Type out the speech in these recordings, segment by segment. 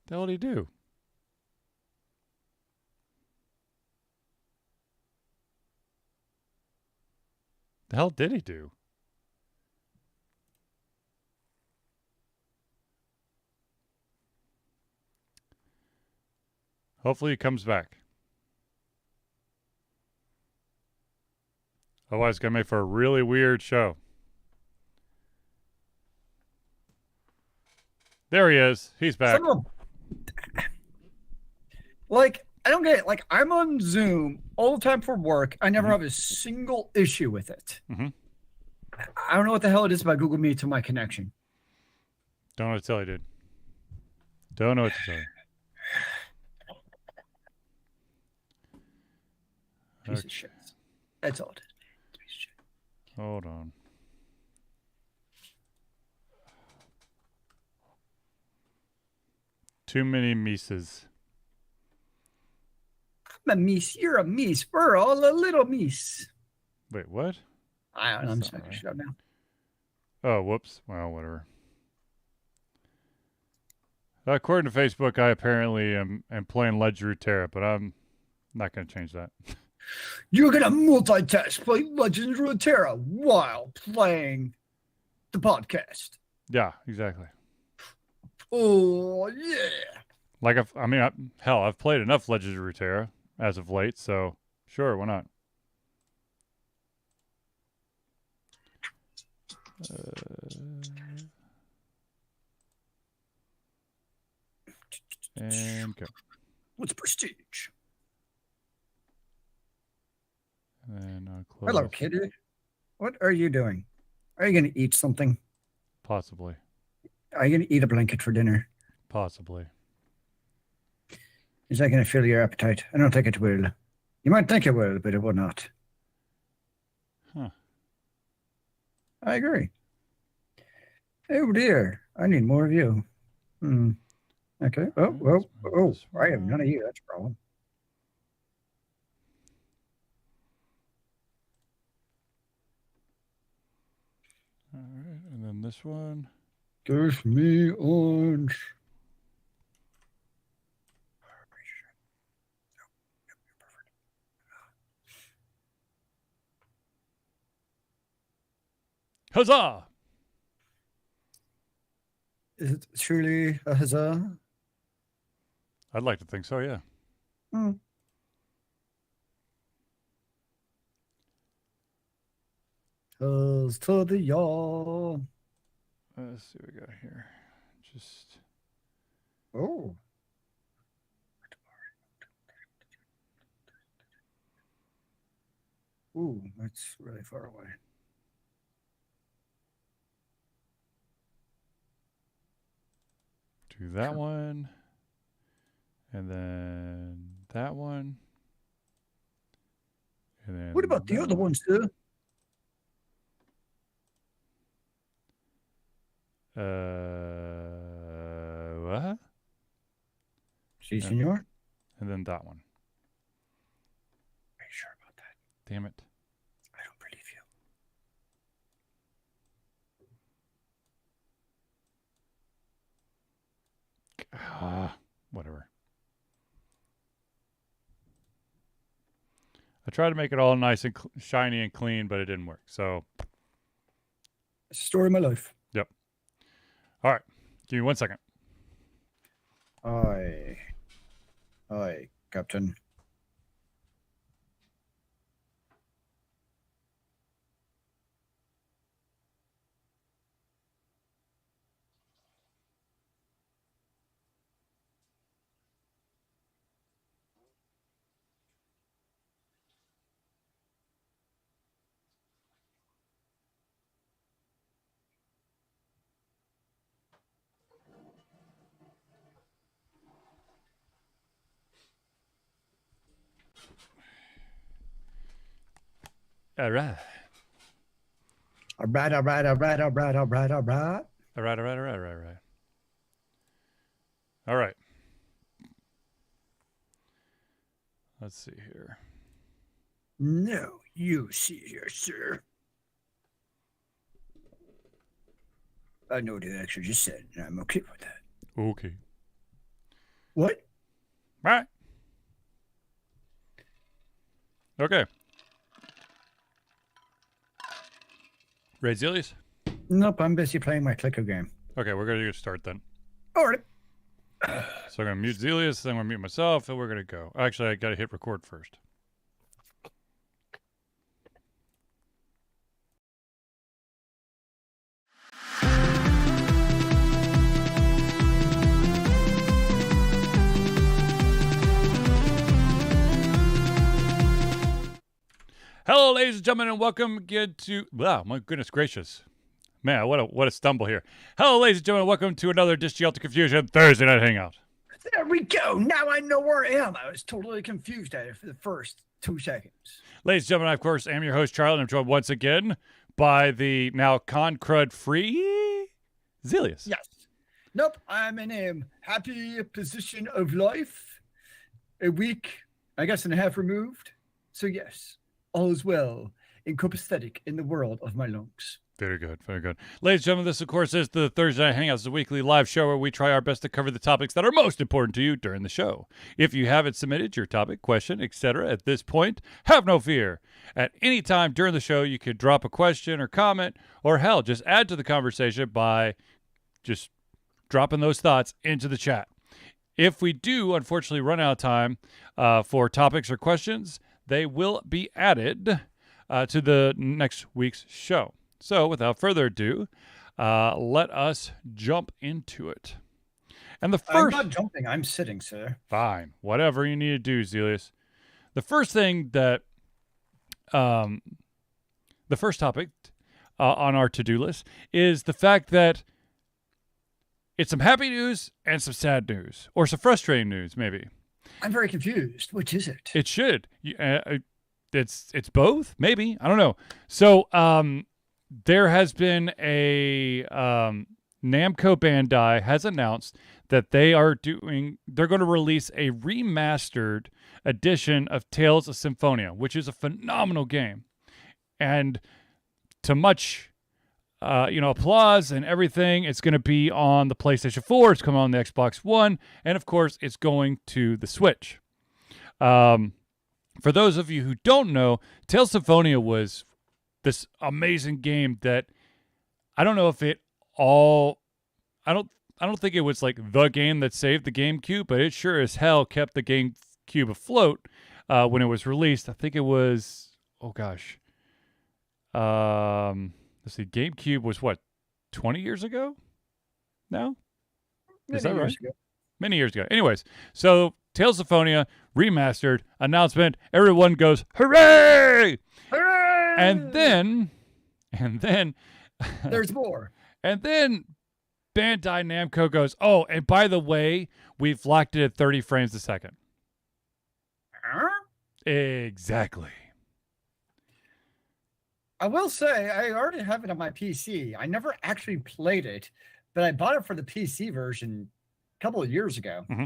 The hell did he do? The hell did he do? Hopefully he comes back. Otherwise, it's going to make for a really weird show. There he is. He's back. Like, I don't get it. Like, I'm on Zoom all the time for work. I never have a single issue with it. I don't know what the hell it is about Google Meet to my connection. Don't know what to tell you, dude. Don't know what to tell you. Piece of shit. That's all it is. Piece of shit. Hold on. Too many Mises. I'm a Mies. You're a Mies. We're all a little Mies. Wait, what? I don't know. I'm just making shit up now. Oh, whoops. Well, whatever. According to Facebook, I apparently am playing Legend of Runeterra, but I'm not going to change that. You're going to multitask, play Legends of Runeterra while playing the podcast. Yeah, exactly. Oh, yeah. Like, I've played enough Legends of Runeterra as of late, so sure, why not? And go. What's prestige? And then hello, kitty. What are you doing? Are you going to eat something? Possibly. Are you going to eat a blanket for dinner? Possibly. Is that going to fill your appetite? I don't think it will. You might think it will, but it will not. Huh. I agree. Oh, dear. I need more of you. Okay. Oh, I have none of you. That's a problem. All right. And then this one. Give me orange. Huzzah! Is it truly a huzzah? I'd like to think so, yeah. Huzz to the y'all. Let's see what we got here. Just. Oh. Ooh, that's really far away. Do that one. And then that one. And then what about the other ones, sir? What? Si, senor. And then that one. Are you sure about that? Damn it. I don't believe you. Whatever. I tried to make it all nice and shiny and clean, but it didn't work. So. It's the story of my life. Yep. All right. Give me 1 second. Aye, Captain. All right. All right. All right. Let's see here. No, you see here, sir. I know what the extra just said, and I'm okay with that. Okay. What? All right. Okay. Ray Zelius? Nope, I'm busy playing my clicker game. Okay, we're going to start then. All right. So I'm going to mute Zelius, then I'm going to mute myself, and we're going to go. Actually, I got to hit record first. Hello, ladies and gentlemen, and welcome again to... Wow, my goodness gracious. Man, what a stumble here. Hello, ladies and gentlemen, welcome to another Disc to Confusion Thursday Night Hangout. There we go. Now I know where I am. I was totally confused at it for the first 2 seconds. Ladies and gentlemen, I, of course, am your host, Charlie, and I'm joined once again by the now con-crud-free Zelius. Yes. Nope, I'm in a happy position of life. A week, I guess, and a half removed. So yes, all is well and copacetic in the world of my lungs. Very good, very good. Ladies and gentlemen, this, of course, is the Thursday Night Hangouts, a weekly live show where we try our best to cover the topics that are most important to you during the show. If you haven't submitted your topic, question, etc. at this point, have no fear. At any time during the show, you could drop a question or comment, or hell, just add to the conversation by just dropping those thoughts into the chat. If we do, unfortunately, run out of time for topics or questions, they will be added to the next week's show. So, without further ado, let us jump into it. And the first... I'm not jumping, I'm sitting, sir. Fine. Whatever you need to do, Zelius. The first thing that... the first topic on our to-do list is the fact that it's some happy news and some sad news. Or some frustrating news, maybe. I'm very confused. Which is it? It should. It's both, maybe. I don't know. So, there has been a Namco Bandai has announced that they're going to release a remastered edition of Tales of Symphonia, which is a phenomenal game. And to much applause and everything, it's going to be on the PlayStation 4, it's coming on the Xbox One, and of course it's going to the Switch. For those of you who don't know, Tales of Symphonia was this amazing game that I don't know if it all... I don't think it was like the game that saved the GameCube, but it sure as hell kept the GameCube afloat when it was released. I think it was... Oh, gosh. Let's see. GameCube was what? 20 years ago? No? Is that right? Many years ago. Anyways, so Tales of Symphonia remastered announcement. Everyone goes, hooray! Hooray! And then there's more. And then Bandai Namco goes, oh, and by the way, we've locked it at 30 frames a second. Huh? Exactly. I will say, I already have it on my PC. I never actually played it, but I bought it for the PC version a couple of years ago. Mm-hmm.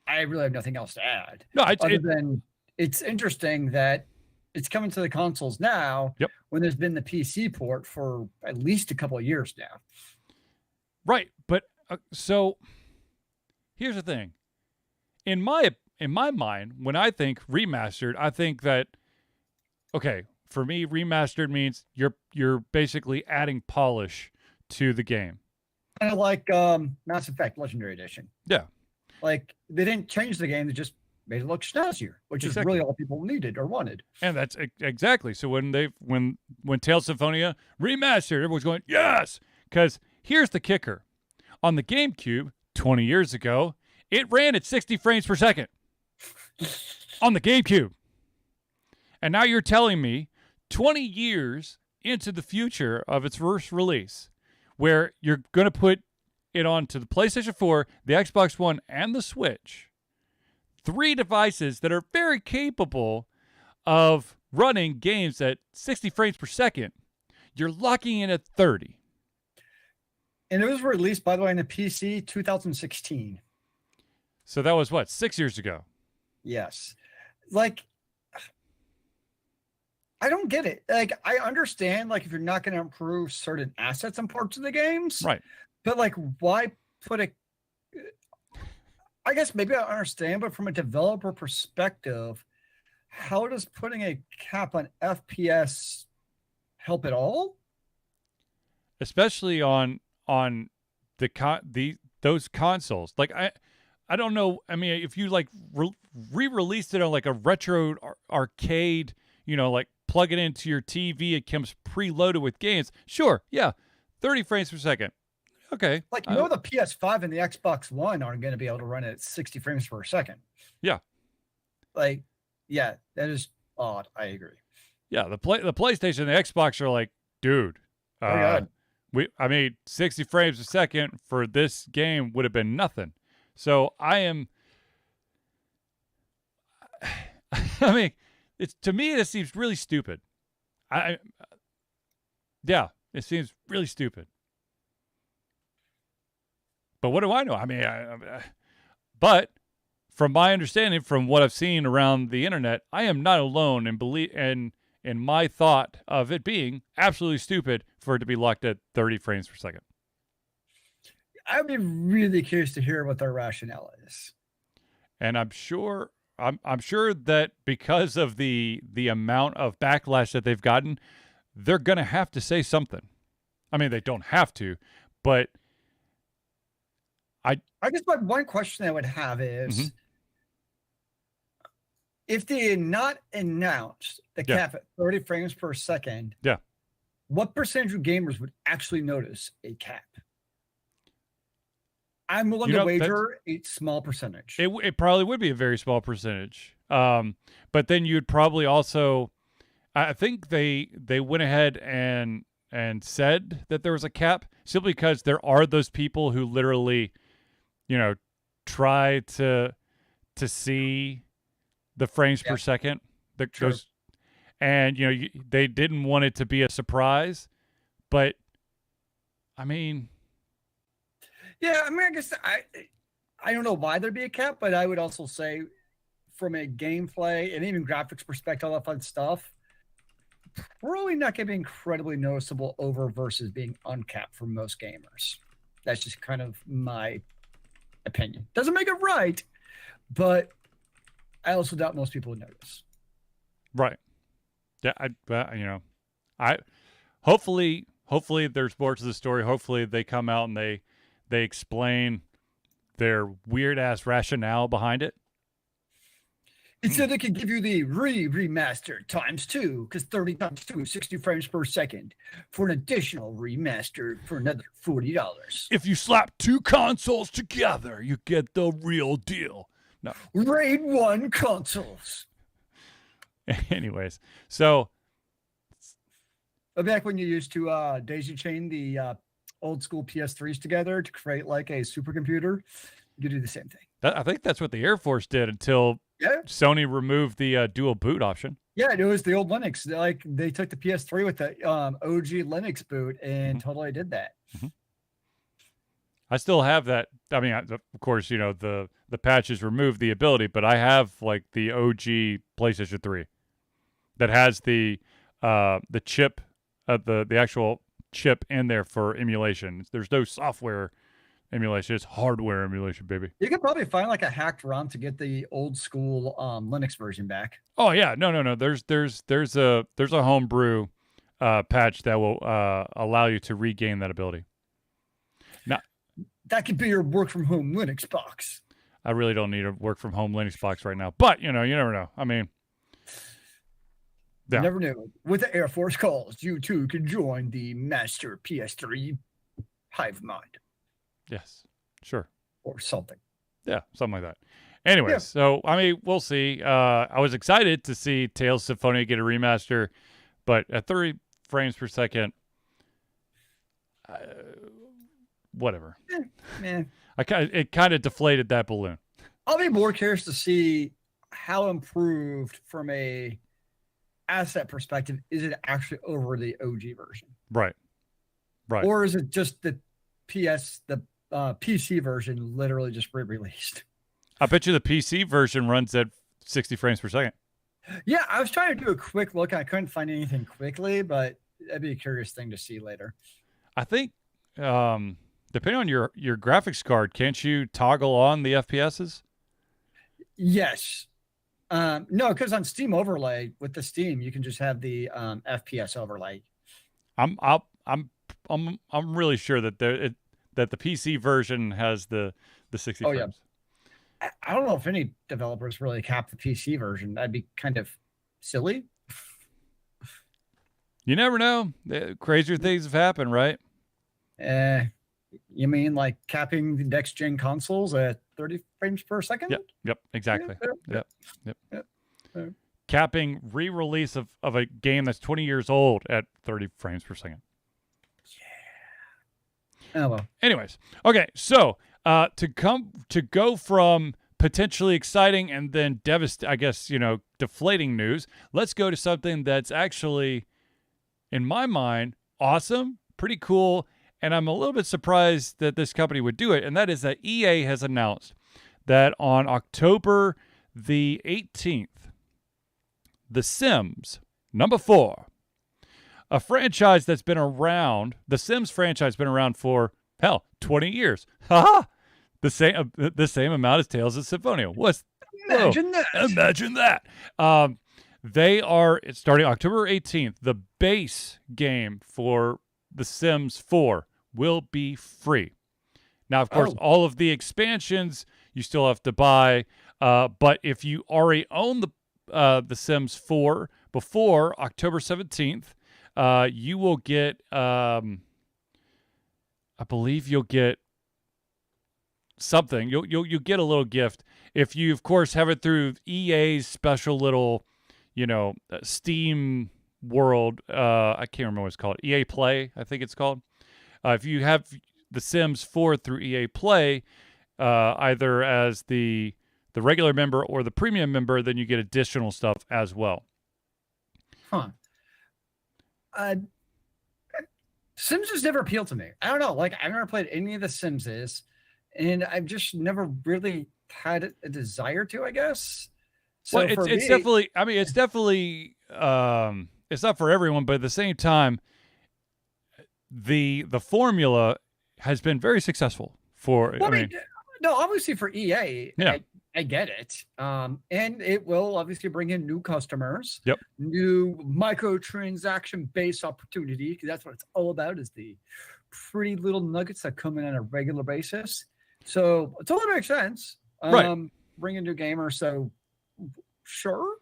I really have nothing else to add. No, other than it's interesting that it's coming to the consoles now. Yep. When there's been the PC port for at least a couple of years now. Right, but so here's the thing. In my mind, when I think remastered, I think that okay, for me, remastered means you're basically adding polish to the game. Kind of like Mass Effect Legendary Edition. Yeah. Like they didn't change the game; they just made it look snazzier, which is really all people needed or wanted. And that's exactly. So when Tales of Symphonia remastered, everyone's going, yes! Because here's the kicker. On the GameCube, 20 years ago, it ran at 60 frames per second. On the GameCube. And now you're telling me 20 years into the future of its first release, where you're going to put it onto the PlayStation 4, the Xbox One, and the Switch, 3 devices that are very capable of running games at 60 frames per second, you're locking in at 30. And it was released, by the way, on the PC 2016. So that was what, 6 years ago? Yes. Like, I don't get it. Like, I understand, like, if you're not going to improve certain assets and parts of the games. Right. But, like, why put a... I guess maybe I understand, but from a developer perspective, how does putting a cap on FPS help at all? Especially on the those consoles. Like I don't know. I mean, if you like re-released it on like a retro arcade, like plug it into your TV, it comes preloaded with games. Sure, yeah, 30 frames per second. Okay, Like, the PS5 and the Xbox One aren't going to be able to run it at 60 frames per second. Yeah, Like, yeah, that is odd. I agree. yeah. The PlayStation, and the Xbox are like, dude, Oh my God. I mean, 60 frames a second for this game would have been nothing. So I am. I mean, it's to me it seems really stupid. I yeah, it seems really stupid. But what do I know? I mean, but from my understanding, from what I've seen around the internet, I am not alone in believe in my thought of it being absolutely stupid for it to be locked at 30 frames per second. I'd be really curious to hear what their rationale is. And I'm sure that because of the amount of backlash that they've gotten, they're going to have to say something. I mean, they don't have to, but I guess my one question I would have is if they had not announced the cap at 30 frames per second, what percentage of gamers would actually notice a cap? I'm willing to wager a small percentage. It probably would be a very small percentage. But then you'd probably also, I think they went ahead and said that there was a cap simply because there are those people who literally, try to see the frames per second. Those, and they didn't want it to be a surprise, but I mean. Yeah, I mean, I guess I don't know why there'd be a cap, but I would also say from a gameplay and even graphics perspective, all that fun stuff, probably not going to be incredibly noticeable over versus being uncapped for most gamers. That's just kind of my opinion. Doesn't make it right, but I also doubt most people would notice. Right. Yeah. I hopefully there's more to the story. Hopefully they come out and they explain their weird ass rationale behind it. Instead, they can give you the remaster ×2, because 30 times 2 is 60 frames per second for an additional remaster for another $40. If you slap two consoles together, you get the real deal. No. Raid 1 consoles. Anyways, so back when you used to daisy chain the old school PS3s together to create like a supercomputer, you do the same thing. I think that's what the Air Force did until Sony removed the dual boot option. Yeah, it was the old Linux. Like they took the PS3 with the OG Linux boot and totally did that. I still have that. I mean, of course, the patches removed the ability, but I have like the OG PlayStation 3 that has the chip, the actual chip in there for emulation. There's no software emulation; it's hardware emulation, baby. You could probably find like a hacked ROM to get the old school Linux version back. Oh yeah, no. There's a homebrew patch that will allow you to regain that ability. Now, that could be your work from home Linux box. I really don't need a work from home Linux box right now, but you never know. I mean. Yeah. You never knew. With the Air Force calls, you too can join the Master PS3 hive mind. Yes, sure. Or something. Yeah, something like that. Anyways, so, I mean, we'll see. I was excited to see Tales of Symphonia get a remaster, but at 30 frames per second, whatever. It kind of deflated that balloon. I'll be more curious to see how improved from a asset perspective is it actually over the OG version, right or is it just the PC version literally just re-released? I bet you the PC version runs at 60 frames per second. Yeah, I was trying to do a quick look and I couldn't find anything quickly, but that'd be a curious thing to see later. I think the Depending on your graphics card, can't you toggle on the FPSs? Yes. No, because on Steam Overlay with the Steam, you can just have the FPS overlay. I'm I'll, I'm really sure that that the PC version has the 60 Oh yeah. frames. I don't know if any developers really cap the PC version. That'd be kind of silly. You never know. Crazier things have happened, right? Uh, you mean like capping the next gen consoles at 30 frames per second? Yep, Yeah, exactly. yeah, yeah, Yep. yeah, yeah. Capping re-release of a game that's 20 years old at 30 frames per second. Oh well. Anyways, okay, so to go from potentially exciting and then I guess, deflating news, let's go to something that's actually, in my mind, awesome, pretty cool, and I'm a little bit surprised that this company would do it, and that is that EA has announced that on October the 18th, The Sims number 4, a franchise that's been around, the Sims franchise been around for, hell, 20 years. Ha! The same amount as Tales of Symphonia. Imagine that. Imagine that. It's starting October 18th. The base game for The Sims 4 will be free. Now, of course, all of the expansions you still have to buy. But if you already own the Sims 4 before October 17th, you will get, I believe you'll get something. You'll get a little gift if you, of course, have it through EA's special little, Steam world. I can't remember what it's called. EA Play, I think it's called. If you have The Sims 4 through EA Play, either as the regular member or the premium member, then you get additional stuff as well. Huh. Sims has never appealed to me. I don't know. Like, I've never played any of the Simses, and I've just never really had a desire to, I guess. So well, it's definitely. I mean, it's definitely. It's not for everyone, but at the same time, the formula has been very successful for. Well, no, obviously for EA, yeah. I get it. And it will obviously bring in new customers, yep, new microtransaction based opportunity, because that's what it's all about, is the pretty little nuggets that come in on a regular basis. So it totally makes sense. Right. Bring in new gamers. So sure.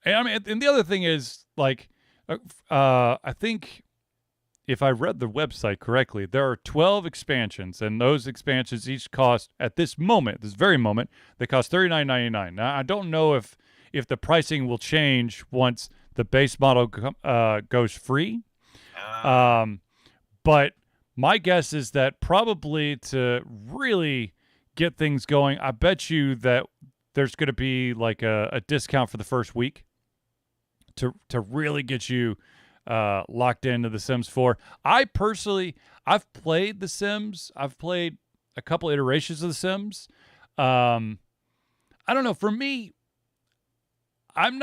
And I mean, and the other thing is, like, I think if I read the website correctly, there are 12 expansions, and those expansions each cost, at this very moment, they cost $39.99. Now, I don't know if the pricing will change once the base model goes free. But my guess is that probably to really get things going, I bet you that there's going to be like a discount for the first week to really get you locked into The Sims 4. I've played The Sims. I've played a couple iterations of The Sims. I don't know. For me, I'm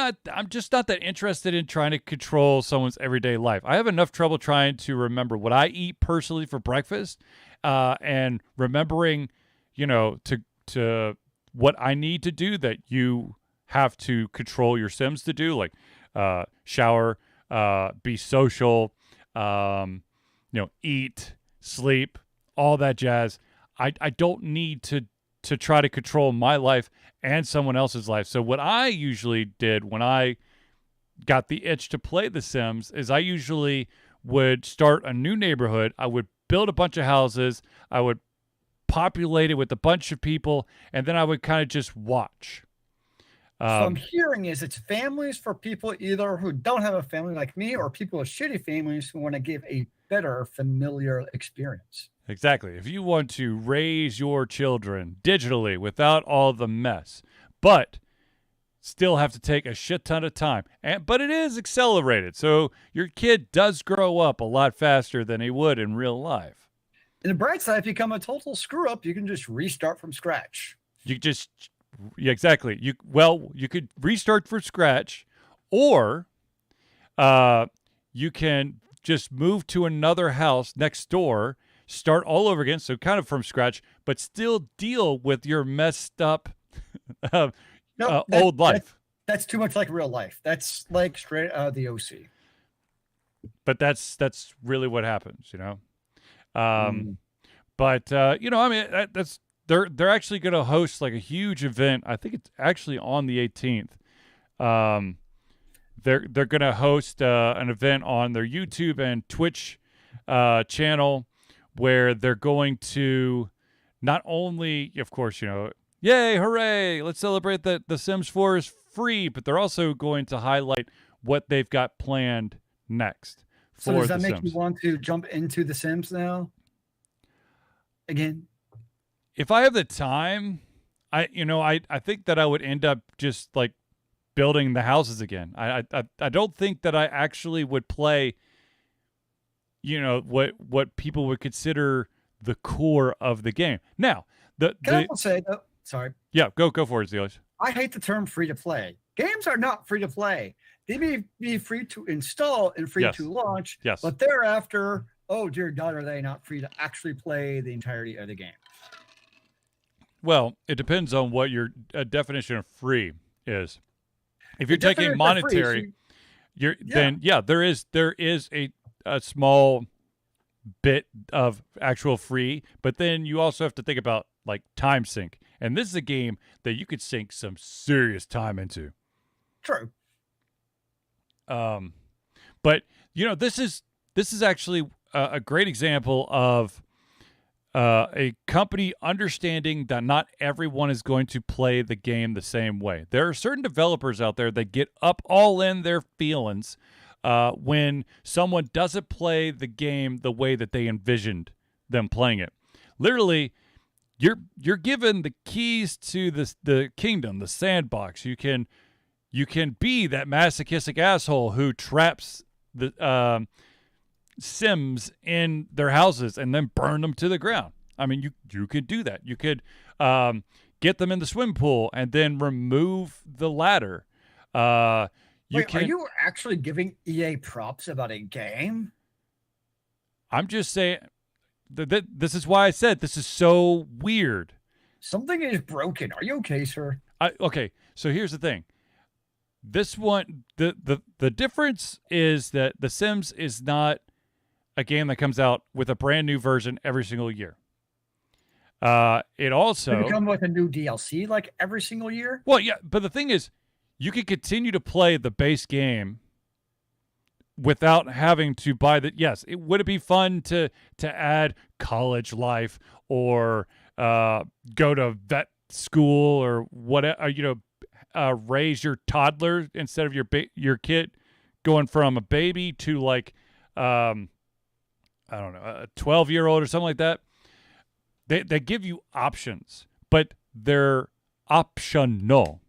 just not that interested in trying to control someone's everyday life. I have enough trouble trying to remember what I eat personally for breakfast, and remembering, to what I need to do that you have to control your Sims to do, like shower, be social, eat, sleep, all that jazz. I don't need to try to control my life and someone else's life. So what I usually did when I got the itch to play The Sims is I usually would start a new neighborhood. I would build a bunch of houses. I would populate it with a bunch of people, and then I would kind of just watch. So I'm hearing is it's families for people either who don't have a family like me, or people with shitty families who want to give a better familiar experience. Exactly. If you want to raise your children digitally without all the mess, but still have to take a shit ton of time, but it is accelerated, so your kid does grow up a lot faster than he would in real life. In the bright side, if you become a total screw up, you can just restart from scratch. Yeah, exactly. You could restart from scratch, or you can just move to another house next door, start all over again, so kind of from scratch, but still deal with your messed up uh, No, old life. that's too much like real life. That's like straight out of the OC. But that's really what happens, you know. Um, Mm. but you know, I mean, that's they're actually going to host like a huge event. I think it's actually on the 18th. Um, they're going to host an event on their YouTube and Twitch channel where they're going to not only, of course, you know, yay, hooray, let's celebrate that The Sims 4 is free, but they're also going to highlight what they've got planned next So for does that The make Sims. you want to jump into The Sims now? Again? If I have the time, I think that I would end up just like building the houses again. I don't think that I actually would play, you know, what people would consider the core of the game. Now, Can I also say, though, sorry, yeah, go for it, Zealish. I hate the term free to play. Games are not free to play. They may be free to install and free Yes. to launch, Yes. but thereafter, oh dear God, are they not free to actually play the entirety of the game? Well, it depends on what your definition of free is. If you're The taking definition of free, monetary, yeah. then yeah, there is a small bit of actual free, but then you also have to think about like time sink. And this is a game that you could sink some serious time into. True. But you know, this is actually a great example of a company understanding that not everyone is going to play the game the same way. There are certain developers out there that get up all in their feelings when someone doesn't play the game the way that they envisioned them playing it. Literally, you're given the keys to the kingdom, the sandbox. You can be that masochistic asshole who traps the Sims in their houses and then burn them to the ground. I mean, you could do that. You could get them in the swim pool and then remove the ladder. Wait, are you actually giving EA props about a game? I'm just saying this is why I said this is so weird. Something is broken. Are you okay, sir? Okay, so here's the thing. This one, the difference is that The Sims is not a game that comes out with a brand new version every single year. It also They come with a new DLC like every single year. Well, yeah, but the thing is, you can continue to play the base game without having to buy the. Yes, would it be fun to add college life or go to vet school or whatever? Raise your toddler instead of your kid going from a baby to like I don't know, a 12-year-old or something like that. They give you options, but they're optional.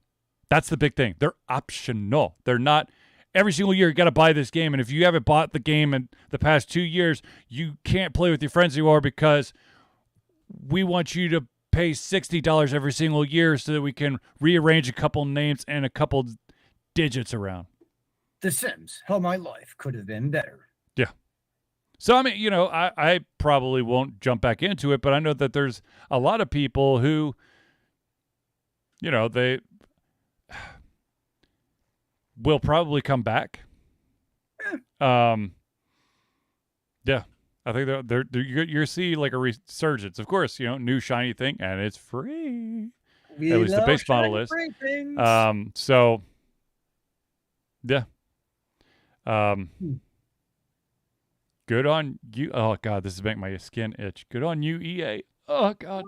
That's the big thing. They're optional. They're not every single year you got to buy this game, and if you haven't bought the game in the past 2 years, you can't play with your friends anymore because we want you to pay $60 every single year so that we can rearrange a couple names and a couple digits around. The Sims, how my life could have been better. Yeah. So, I mean, you know, I probably won't jump back into it, but I know that there's a lot of people who, you know, they will probably come back. Yeah. I think you're seeing like a resurgence. Of course, you know, new shiny thing, and it's free. At least the base model is. So, yeah. Good on you. Oh God, this is making my skin itch. Good on you, EA. Oh God.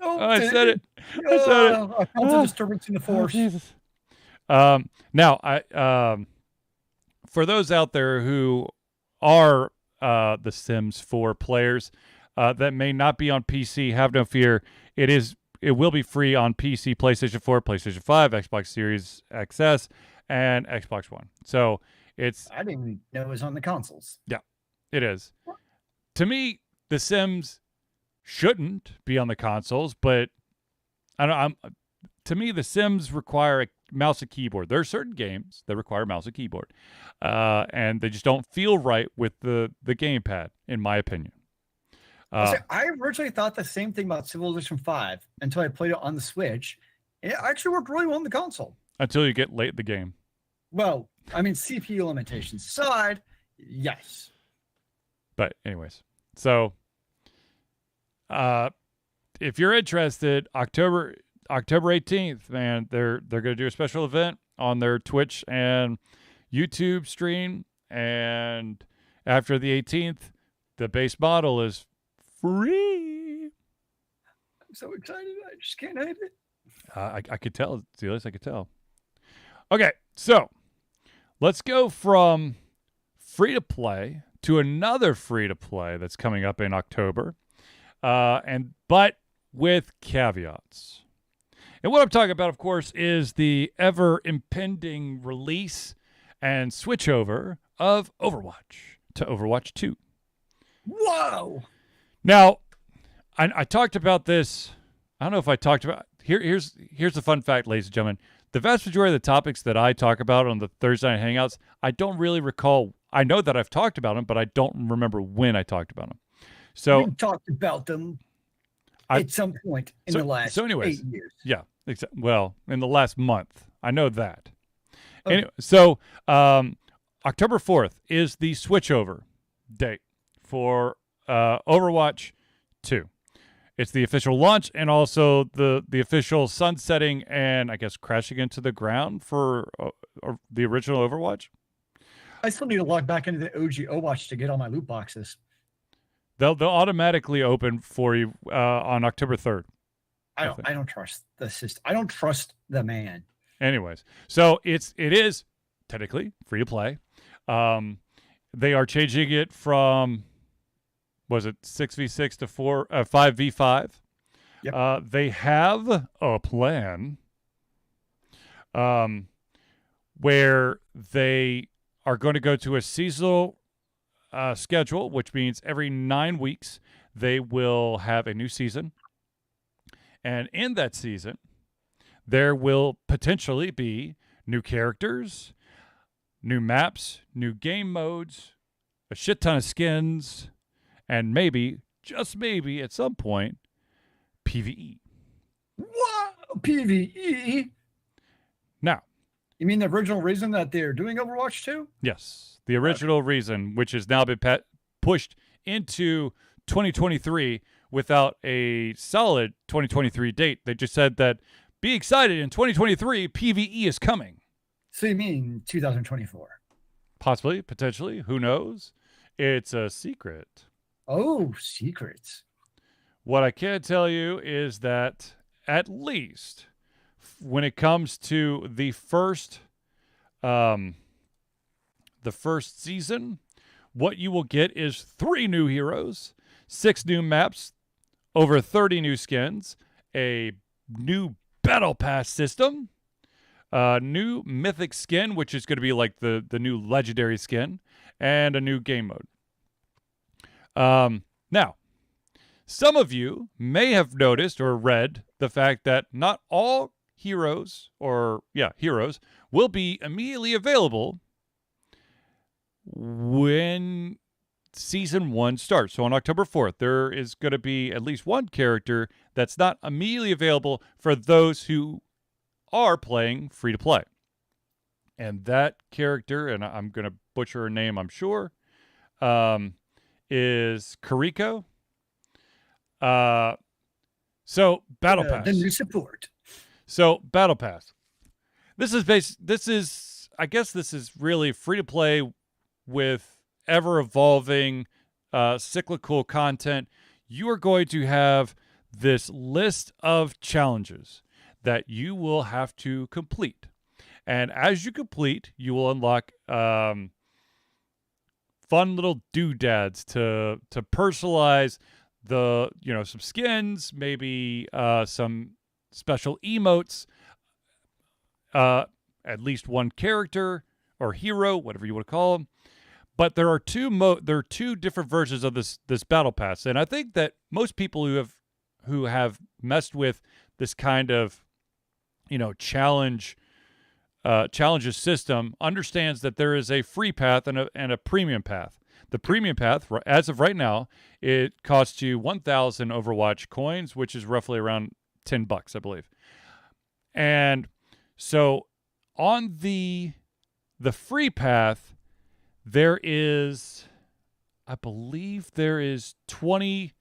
I said it. I said it. I felt a disturbance in the force. Jesus. Now, for those out there who are the Sims 4 players that may not be on PC, have no fear. It will be free on PC, PlayStation 4, PlayStation 5, Xbox Series XS, and Xbox One. So it's I didn't even know it was on the consoles. Yeah, it is. To me, The Sims shouldn't be on the consoles, but to me, The Sims require a mouse and keyboard. There are certain games that require mouse and keyboard, and they just don't feel right with the gamepad, in my opinion. I'll say I originally thought the same thing about Civilization 5 until I played it on the Switch. It actually worked really well on the console. Until you get late in the game. Well, I mean, CPU limitations aside, yes. But anyways, so if you're interested, October 18th, man, they're going to do a special event on their Twitch and YouTube stream, and after the 18th, the base model is free. I'm so excited. I just can't hide it. I could tell, Zealous. I could tell. Okay, so let's go from free to play to another free to play that's coming up in October, but with caveats. And what I'm talking about, of course, is the ever impending release and switchover of Overwatch to Overwatch 2. Whoa! Now, I talked about this. I don't know if I talked about. Here's the fun fact, ladies and gentlemen. The vast majority of the topics that I talk about on the Thursday Night Hangouts, I don't really recall. I know that I've talked about them, but I don't remember when I talked about them. So we talked about them at some point in the last 8 years. Yeah, well, in the last month. I know that. Okay. Anyway, so October 4th is the switchover date for Overwatch 2. It's the official launch and also the official sunsetting and, I guess, crashing into the ground for the original Overwatch. I still need to log back into the OG Overwatch to get all my loot boxes. They'll automatically open for you on October 3rd. I don't trust the system. I don't trust the man. Anyways, so it is technically free to play. They are changing it from, was it 6v6 to 5v5? Yep. They have a plan where they are going to go to a seasonal schedule, which means every 9 weeks they will have a new season. And in that season, there will potentially be new characters, new maps, new game modes, a shit ton of skins, and maybe, just maybe, at some point, PvE. What? PvE? Now. You mean the original reason that they're doing Overwatch 2? Yes. The original reason, which has now been pushed into 2023 without a solid 2023 date. They just said that, be excited, in 2023, PvE is coming. So you mean 2024? Possibly, potentially. Who knows? It's a secret. Oh, secrets. What I can tell you is that at least when it comes to the first season, what you will get is 3 new heroes, 6 new maps, over 30 new skins, a new battle pass system, new mythic skin, which is going to be like the new legendary skin, and a new game mode. Now, some of you may have noticed or read the fact that not all heroes will be immediately available when Season 1 starts. So on October 4th, there is going to be at least one character that's not immediately available for those who are playing free-to-play. And that character, and I'm going to butcher her name, I'm sure, is Kariko. So Battle Pass. The new support. So Battle Pass. This is really free to play with ever evolving cyclical content. You are going to have this list of challenges that you will have to complete. And as you complete, you will unlock fun little doodads to personalize some skins, maybe some special emotes, at least one character or hero, whatever you want to call them. But there are two different versions of this battle pass, and I think that most people who have messed with this kind of challenges system understands that there is a free path and a premium path. The premium path, as of right now, it costs you 1,000 Overwatch coins, which is roughly around $10, I believe. And so on the free path, there is, I believe, there is 20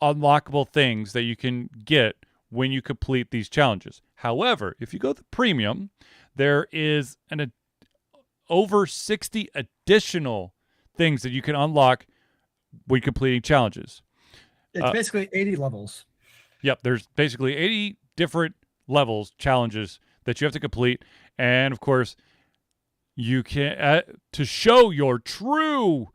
unlockable things that you can get when you complete these challenges. However, if you go the premium, there is over 60 additional things that you can unlock when completing challenges. It's basically 80 levels. Yep, there's basically 80 different levels, challenges that you have to complete. And of course, you can, to show your true,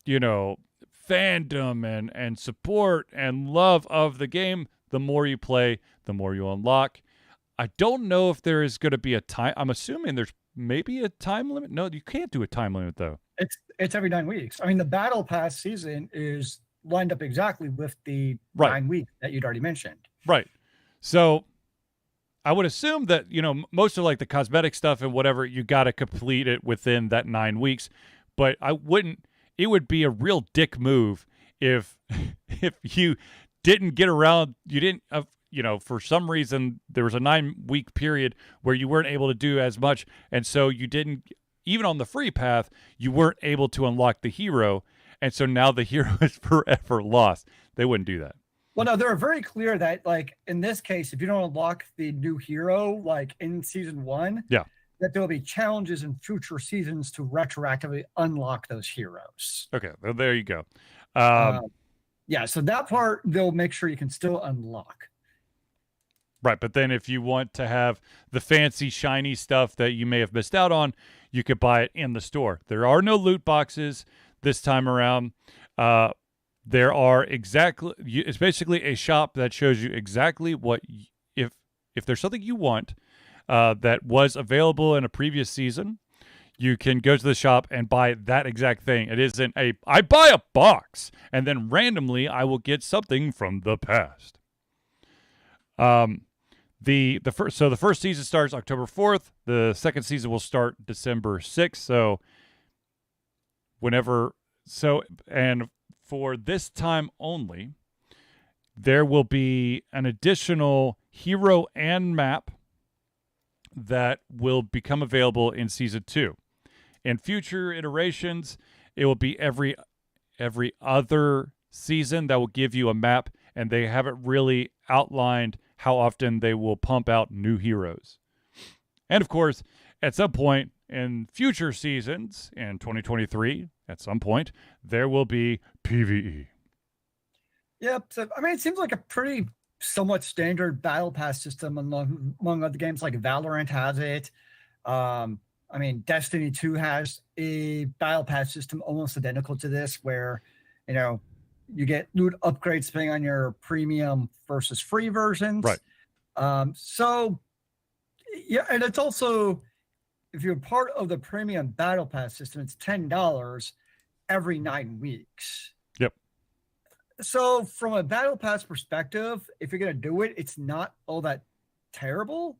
fandom and support and love of the game, the more you play, the more you unlock. I don't know if there is going to be a time. I'm assuming there's maybe a time limit. No, you can't do a time limit though. It's every 9 weeks. I mean, the Battle Pass season is lined up exactly with the 9 weeks that you'd already mentioned. Right. So I would assume that, most of like the cosmetic stuff and whatever, you got to complete it within that 9 weeks. But it would be a real dick move if you didn't get around, you didn't, for some reason, there was a 9-week period where you weren't able to do as much. And so you didn't, even on the free path, you weren't able to unlock the hero. And so now the hero is forever lost. They wouldn't do that. Well, no, they're very clear that, like, in this case, if you don't unlock the new hero, like in season 1, that there will be challenges in future seasons to retroactively unlock those heroes. Okay, well, there you go. So that part, they'll make sure you can still unlock. Right, but then if you want to have the fancy, shiny stuff that you may have missed out on, you could buy it in the store. There are no loot boxes this time around. There are it's basically a shop that shows you exactly what, if there's something you want that was available in a previous season, you can go to the shop and buy that exact thing. It isn't I buy a box and then randomly I will get something from the past. The first season starts October 4th. The second season will start December 6th. And for this time only, there will be an additional hero and map that will become available in season 2. In future iterations, it will be every other season that will give you a map, and they haven't really outlined how often they will pump out new heroes. And of course, at some point in future seasons, in 2023, at some point, there will be PvE. Yep. So, I mean, it seems like a pretty somewhat standard battle pass system among other games. Like Valorant has it. I mean, Destiny 2 has a battle pass system almost identical to this, where, you get loot upgrades depending on your premium versus free versions. Right. So, yeah, and it's also, if you're part of the premium battle pass system, it's $10 every 9 weeks. Yep. So from a battle pass perspective, if you're going to do it, it's not all that terrible.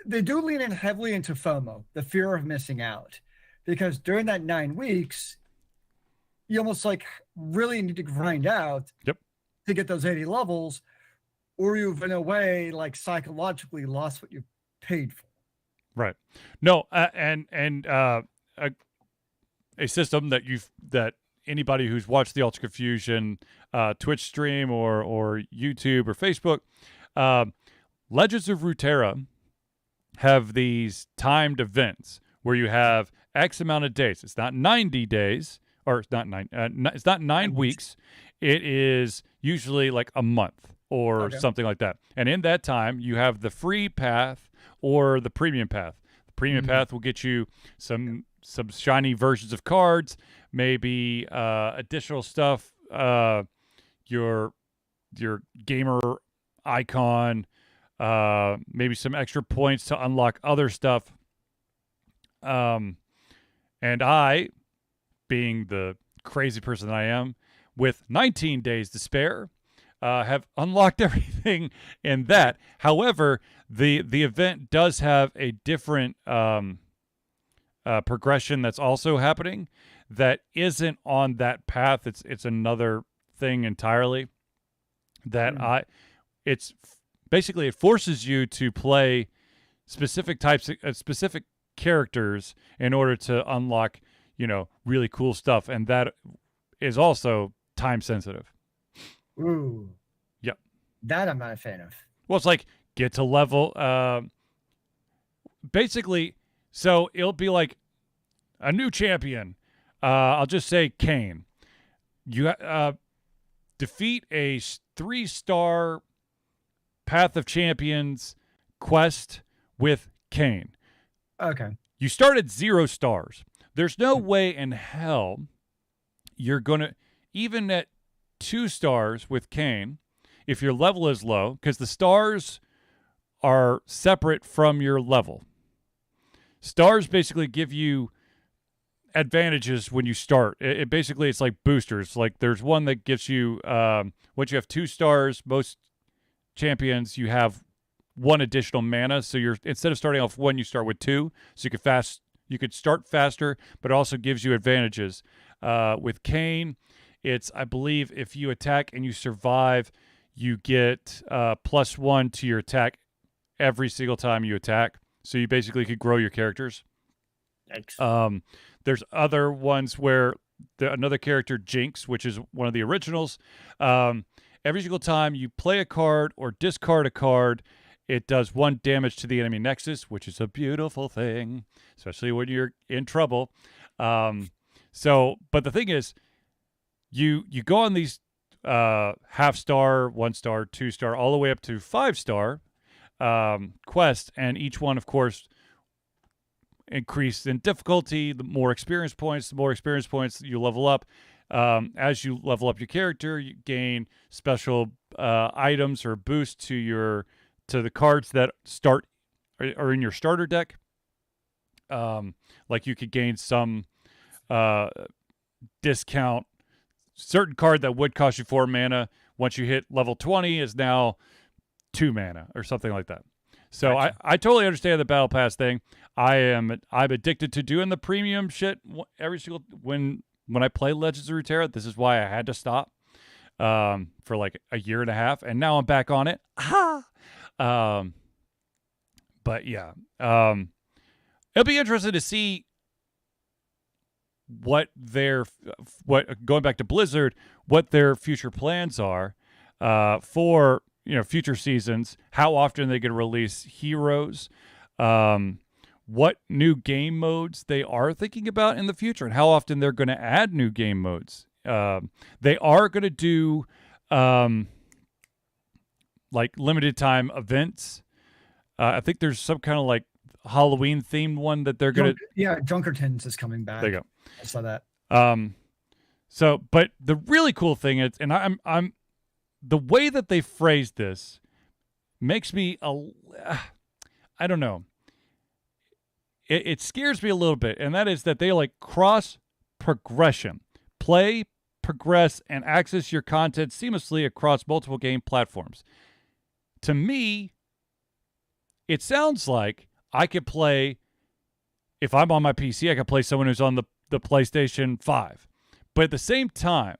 They do lean in heavily into FOMO, the fear of missing out, because during that 9 weeks, you almost like really need to grind out to get those 80 levels, or you've in a way like psychologically lost what you paid for. Right. No, and a system that anybody who's watched the Ultra Confusion Twitch stream or YouTube or Facebook, Legends of Runeterra have these timed events where you have X amount of days. It's not 90 days, or it's not it's not 9 weeks. It is usually like a month or something like that. And in that time, you have the free path or the premium path. The premium path will get you some shiny versions of cards, maybe additional stuff, your gamer icon, maybe some extra points to unlock other stuff. And I, being the crazy person that I am, with 19 days to spare, have unlocked everything in that. However, the event does have a different progression that's also happening that isn't on that path. It's another thing entirely that it's basically it forces you to play specific types of specific characters in order to unlock, really cool stuff, and that is also time sensitive. Ooh, Yep. that I'm not a fan of. Well, it's like get to level basically, so it'll be like a new champion. I'll just say Kane. You defeat a 3-star Path of Champions quest with Kane. Okay. You start at 0 stars. There's no way in hell you're going to, even at 2 stars with Kane, if your level is low, because the stars are separate from your level. Stars basically give you advantages when you start. It basically, it's like boosters. Like there's one that gives you, once you have 2 stars, most champions, you have 1 additional mana. So you're, instead of starting off 1, you start with 2. So you could start faster, but it also gives you advantages. With Kane, it's, I believe, if you attack and you survive, you get +1 to your attack every single time you attack. So you basically could grow your characters. Yikes. There's other ones where another character, Jinx, which is one of the originals, every single time you play a card or discard a card, it does 1 damage to the enemy nexus, which is a beautiful thing, especially when you're in trouble. But the thing is, you go on these half-star, 1-star, 2-star, all the way up to 5-star quests, and each one, of course, increase in difficulty. The more experience points you level up. As you level up your character, you gain special items or boosts to the cards that are in your starter deck. Like you could gain some discount. Certain card that would cost you 4 mana, once you hit level 20, is now 2 mana or something like that. So gotcha. I totally understand the battle pass thing. I'm addicted to doing the premium shit every single when I play Legends of Runeterra. This is why I had to stop for like a year and a half, and now I'm back on it. But yeah, it'll be interesting to see what going back to Blizzard, what their future plans are for future seasons. How often they can release heroes, what new game modes they are thinking about in the future, and how often they're going to add new game modes. They are going to do like limited time events. I think there's some kind of like Halloween themed one that they're going to. Yeah, Junkertons is coming back. There you go. I saw that. So, but the really cool thing is, and I'm the way that they phrased this makes me I don't know. It scares me a little bit, and that is that they like cross progression, play, progress, and access your content seamlessly across multiple game platforms. To me, it sounds like I could play, if I'm on my PC, I could play someone who's on the PlayStation 5. But at the same time,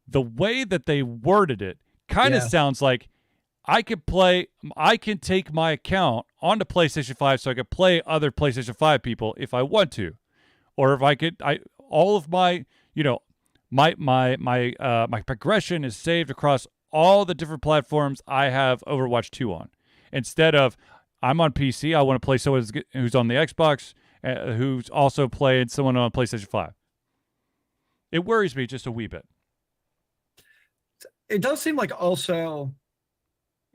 the way that they worded it kind of sounds like I can take my account onto PlayStation 5 so I could play other PlayStation 5 people if I want to. Or if I could, all of my, my progression is saved across all the different platforms I have Overwatch 2 on. Instead of, I'm on PC, I want to play someone who's on the Xbox, who's also playing someone on PlayStation 5. It worries me just a wee bit. It does seem like also,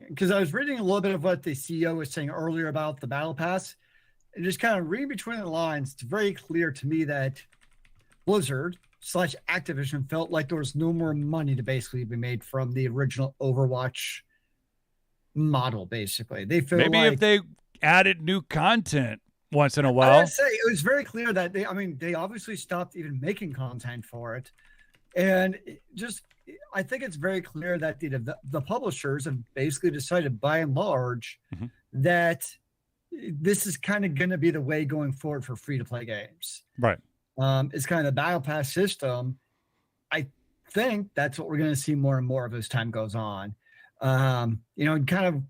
because I was reading a little bit of what the CEO was saying earlier about the Battle Pass, and just kind of reading between the lines, it's very clear to me that Blizzard/Activision felt like there was no more money to basically be made from the original Overwatch model, basically. They feel maybe like, if they added new content once in a I while. would say it was very clear that they obviously stopped even making content for it. And just, I think it's very clear that the publishers have basically decided, by and large, Mm-hmm. that this is kind of going to be the way going forward for free to play games. Right. It's kind of the battle pass system. I think that's what we're going to see more and more of as time goes on. Kind of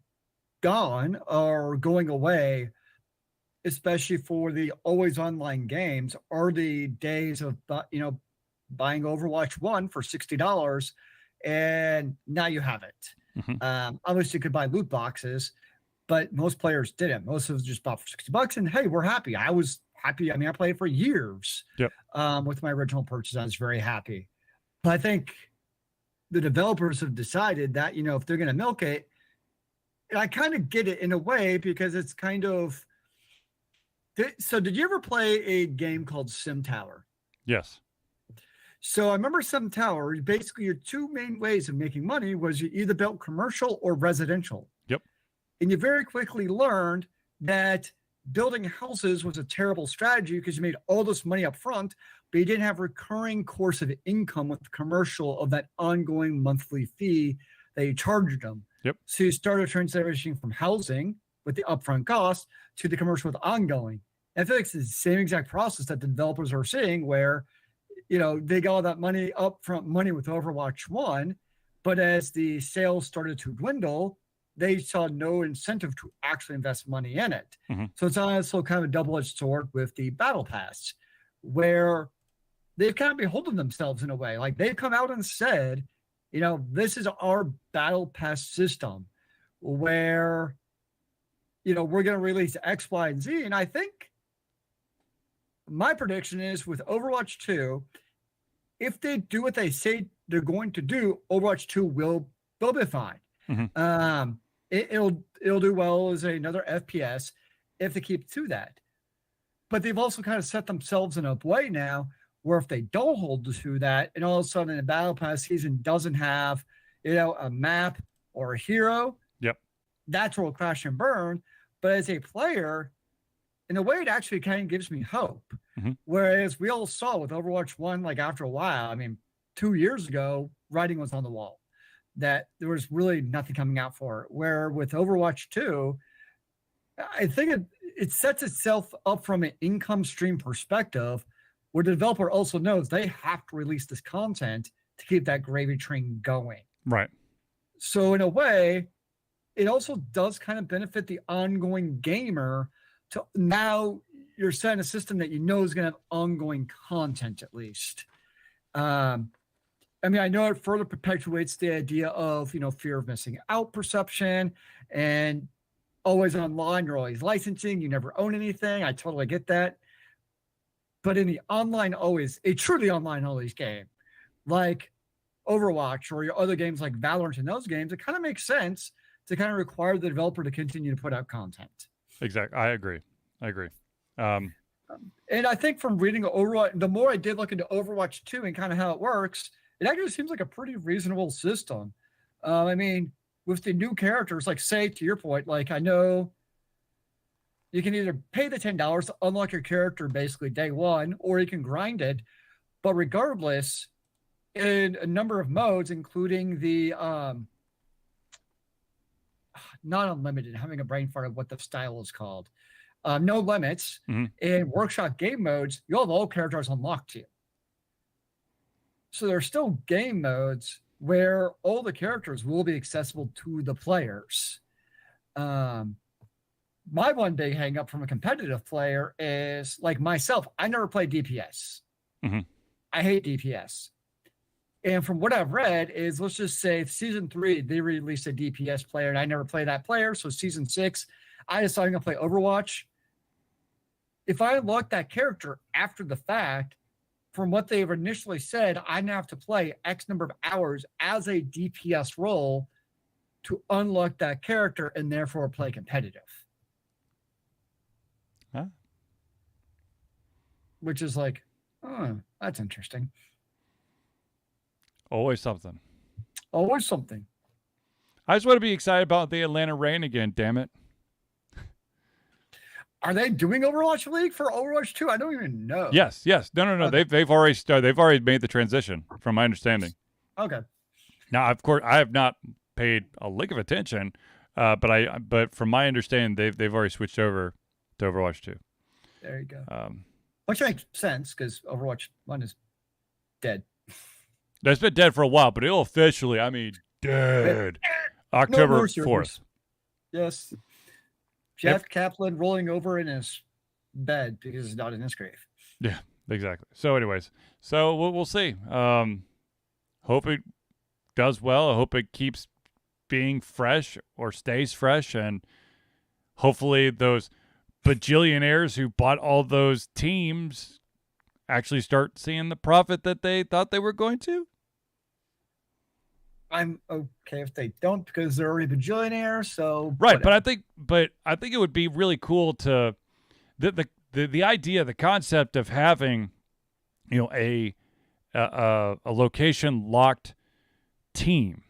gone or going away, especially for the always online games, are the days of buying Overwatch 1 for $60 and now you have it. Mm-hmm. Obviously, you could buy loot boxes, but most players didn't. Most of us just bought for $60 and hey, we're happy. I was happy. I mean, I played for years Yep. with my original purchase. I was very happy. But I think the developers have decided that, if they're going to milk it, and I kind of get it in a way because it's kind of. So, did you ever play a game called Sim Tower? Yes. So I remember Sim Tower, basically your two main ways of making money was you either built commercial or residential. Yep. And you very quickly learned that building houses was a terrible strategy because you made all this money up front, but you didn't have recurring course of income with the commercial of that ongoing monthly fee that you charged them. Yep. So you started transitioning from housing with the upfront cost to the commercial with ongoing. And I feel like it's the same exact process that the developers are seeing where they got all that money, upfront money with Overwatch 1, but as the sales started to dwindle, they saw no incentive to actually invest money in it. Mm-hmm. So it's also kind of a double-edged sword with the Battle Pass, where they've kind of beholden themselves in a way. Like they've come out and said, this is our Battle Pass system where, we're going to release X, Y, and Z. And I think my prediction is with Overwatch 2, if they do what they say they're going to do, Overwatch 2 they'll be fine. Mm-hmm. It'll do well as another FPS if they keep to that. But they've also kind of set themselves in a way now where if they don't hold to that, and all of a sudden the Battle Pass season doesn't have, a map or a hero, yep, that's where we'll crash and burn. But as a player, in a way, it actually kind of gives me hope. Mm-hmm. Whereas we all saw with Overwatch 1, like after a while, I mean, 2 years ago, writing was on the wall, that there was really nothing coming out for it. Where with Overwatch 2, I think it sets itself up from an income stream perspective where the developer also knows they have to release this content to keep that gravy train going. Right. So in a way, it also does kind of benefit the ongoing gamer to now you're setting a system that is going to have ongoing content at least. I mean, I know it further perpetuates the idea of, fear of missing out perception and always online, you're always licensing, you never own anything. I totally get that. But in the online always, a truly online always game, like Overwatch or your other games like Valorant and those games, it kind of makes sense to kind of require the developer to continue to put out content. Exactly. I agree. And I think from reading Overwatch, the more I did look into Overwatch 2 and kind of how it works, it actually seems like a pretty reasonable system. I mean, with the new characters, like say to your point, like I know you can either pay the $10 to unlock your character basically day one, or you can grind it. But regardless, in a number of modes, including the not unlimited, having a brain fart of what the style is called. No limits. Mm-hmm. In workshop game modes, you'll have all characters unlocked to you. So there are still game modes where all the characters will be accessible to the players. My one big hang up from a competitive player is like myself, I never played DPS. Mm-hmm. I hate DPS. And from what I've read is, let's just say season 3, they released a DPS player and I never played that player. So season 6, I decided I'm going to play Overwatch. If I unlock that character after the fact, from what they've initially said, I now have to play X number of hours as a DPS role to unlock that character and therefore play competitive. Huh? Which is like, oh, that's interesting. Always something. Always something. I just want to be excited about the Atlanta rain again, damn it. Are they doing Overwatch League for Overwatch 2? I don't even know. Yes. No. Okay. They've already started. They've already made the transition, from my understanding. Okay. Now, of course, I have not paid a lick of attention, but from my understanding, they've already switched over to Overwatch 2. There you go. Which makes sense because Overwatch 1 is dead. That's been dead for a while, but it'll officially, dead. October 4th. Yes. Jeff Kaplan rolling over in his bed because he's not in his grave. Yeah, exactly. So, anyways, we'll see. Hope it does well. I hope it keeps being fresh or stays fresh, and hopefully those bajillionaires who bought all those teams actually start seeing the profit that they thought they were going to. I'm okay if they don't because they're already bajillionaires. So right, whatever. but I think it would be really cool to the idea, the concept of having, a location locked team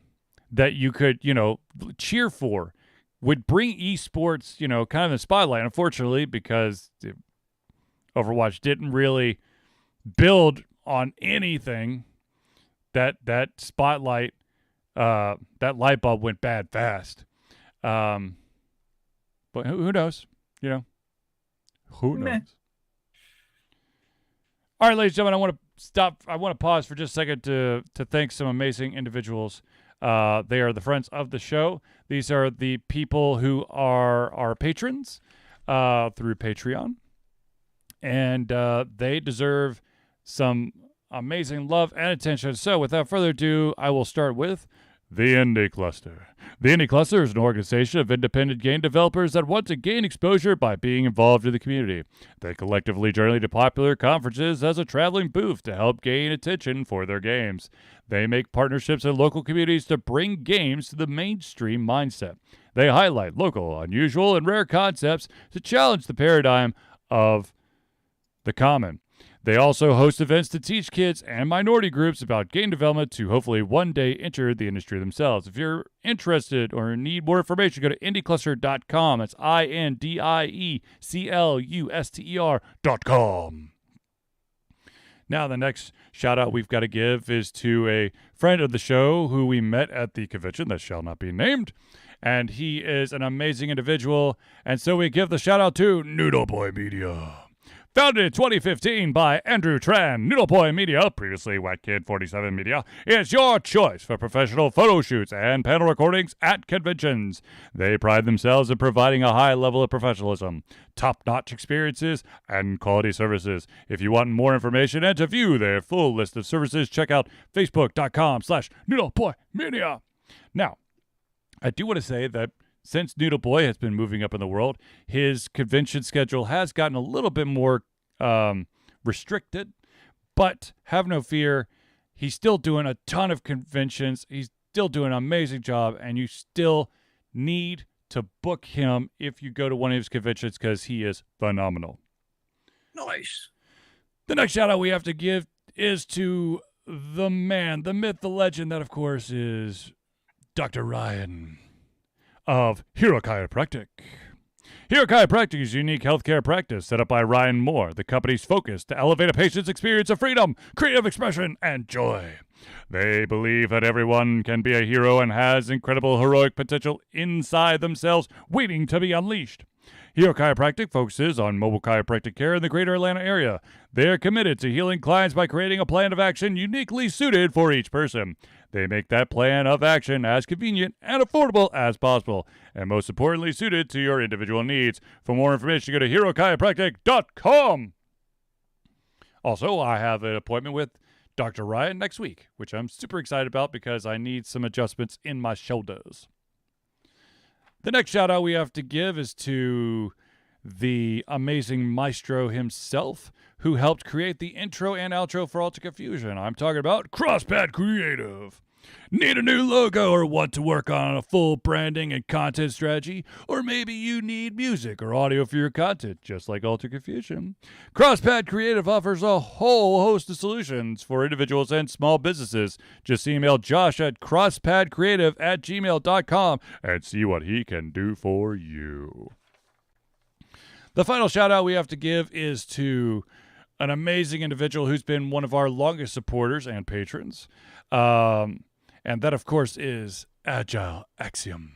that you could cheer for would bring esports kind of in the spotlight. Unfortunately, because Overwatch didn't really build on anything, that spotlight, that light bulb went bad fast. But who knows? Who knows? Meh. All right, ladies and gentlemen, I want to pause for just a second to thank some amazing individuals. They are the friends of the show. These are the people who are our patrons through Patreon. And they deserve some amazing love and attention. So without further ado, I will start with the Indie Cluster. The Indie Cluster is an organization of independent game developers that want to gain exposure by being involved in the community. They collectively journey to popular conferences as a traveling booth to help gain attention for their games. They make partnerships in local communities to bring games to the mainstream mindset. They highlight local, unusual, and rare concepts to challenge the paradigm of the common. They also host events to teach kids and minority groups about game development to hopefully one day enter the industry themselves. If you're interested or need more information, go to indiecluster.com. That's INDIECLUSTER.com. Now, the next shout out we've got to give is to a friend of the show who we met at the convention that shall not be named. And he is an amazing individual. And so we give the shout out to Noodle Boy Media. Founded in 2015 by Andrew Tran, Noodle Boy Media, previously Whack Kid 47 Media, is your choice for professional photo shoots and panel recordings at conventions. They pride themselves in providing a high level of professionalism, top-notch experiences, and quality services. If you want more information and to view their full list of services, check out facebook.com/noodleboymedia. Now, I do want to say that since Noodle Boy has been moving up in the world, his convention schedule has gotten a little bit more restricted, but have no fear, he's still doing a ton of conventions. He's still doing an amazing job, and you still need to book him if you go to one of his conventions because he is phenomenal. Nice. The next shout out we have to give is to the man, the myth, the legend, that of course is Dr. Ryan of Hero Chiropractic. Hero Chiropractic is a unique healthcare practice set up by Ryan Moore, the company's focus to elevate a patient's experience of freedom, creative expression, and joy. They believe that everyone can be a hero and has incredible heroic potential inside themselves waiting to be unleashed. Hero Chiropractic focuses on mobile chiropractic care in the greater Atlanta area. They are committed to healing clients by creating a plan of action uniquely suited for each person. They make that plan of action as convenient and affordable as possible, and most importantly, suited to your individual needs. For more information, go to herochiropractic.com. Also, I have an appointment with Dr. Ryan next week, which I'm super excited about because I need some adjustments in my shoulders. The next shout out we have to give is to the amazing maestro himself who helped create the intro and outro for Ultra Confusion. I'm talking about Crosspad Creative. Need a new logo or want to work on a full branding and content strategy? Or maybe you need music or audio for your content, just like Ultra Confusion. Crosspad Creative offers a whole host of solutions for individuals and small businesses. Just email Josh at crosspadcreative@gmail.com and see what he can do for you. The final shout out we have to give is to an amazing individual who's been one of our longest supporters and patrons. And that, of course, is Agile Axiom.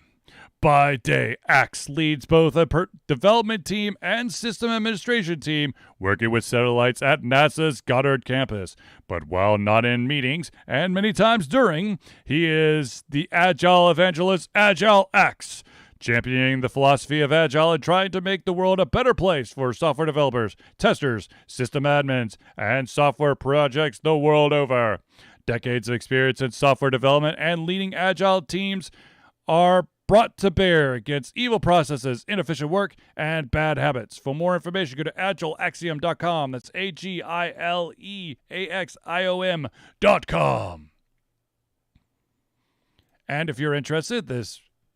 By day, Axe leads both a development team and system administration team working with satellites at NASA's Goddard campus. But while not in meetings, and many times during, he is the Agile evangelist Agile Axe, championing the philosophy of Agile and trying to make the world a better place for software developers, testers, system admins, and software projects the world over. Decades of experience in software development and leading Agile teams are brought to bear against evil processes, inefficient work, and bad habits. For more information, go to agileaxiom.com. That's AGILEAXIOM.com. And if you're interested,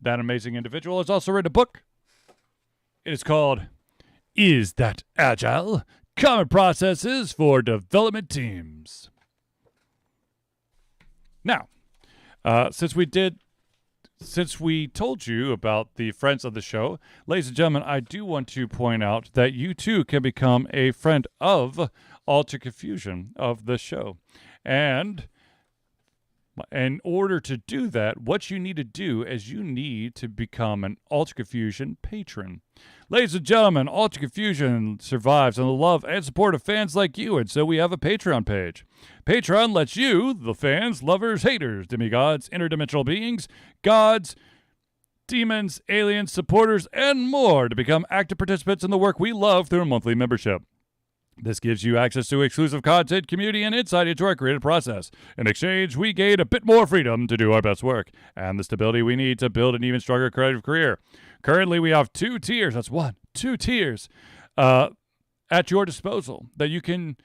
that amazing individual has also written a book. It is called Is That Agile? Common Processes for Development Teams. Now, since we told you about the friends of the show, ladies and gentlemen, I do want to point out that you too can become a friend of Alter Confusion of the show. And in order to do that, what you need to do is you need to become an Alter Confusion patron. Ladies and gentlemen, Alter Confusion survives on the love and support of fans like you, and so we have a Patreon page. Patreon lets you, the fans, lovers, haters, demigods, interdimensional beings, gods, demons, aliens, supporters, and more to become active participants in the work we love through a monthly membership. This gives you access to exclusive content, community, and insight into our creative process. In exchange, we gain a bit more freedom to do our best work and the stability we need to build an even stronger creative career. Currently, we have 2 tiers. That's 2 tiers at your disposal that you can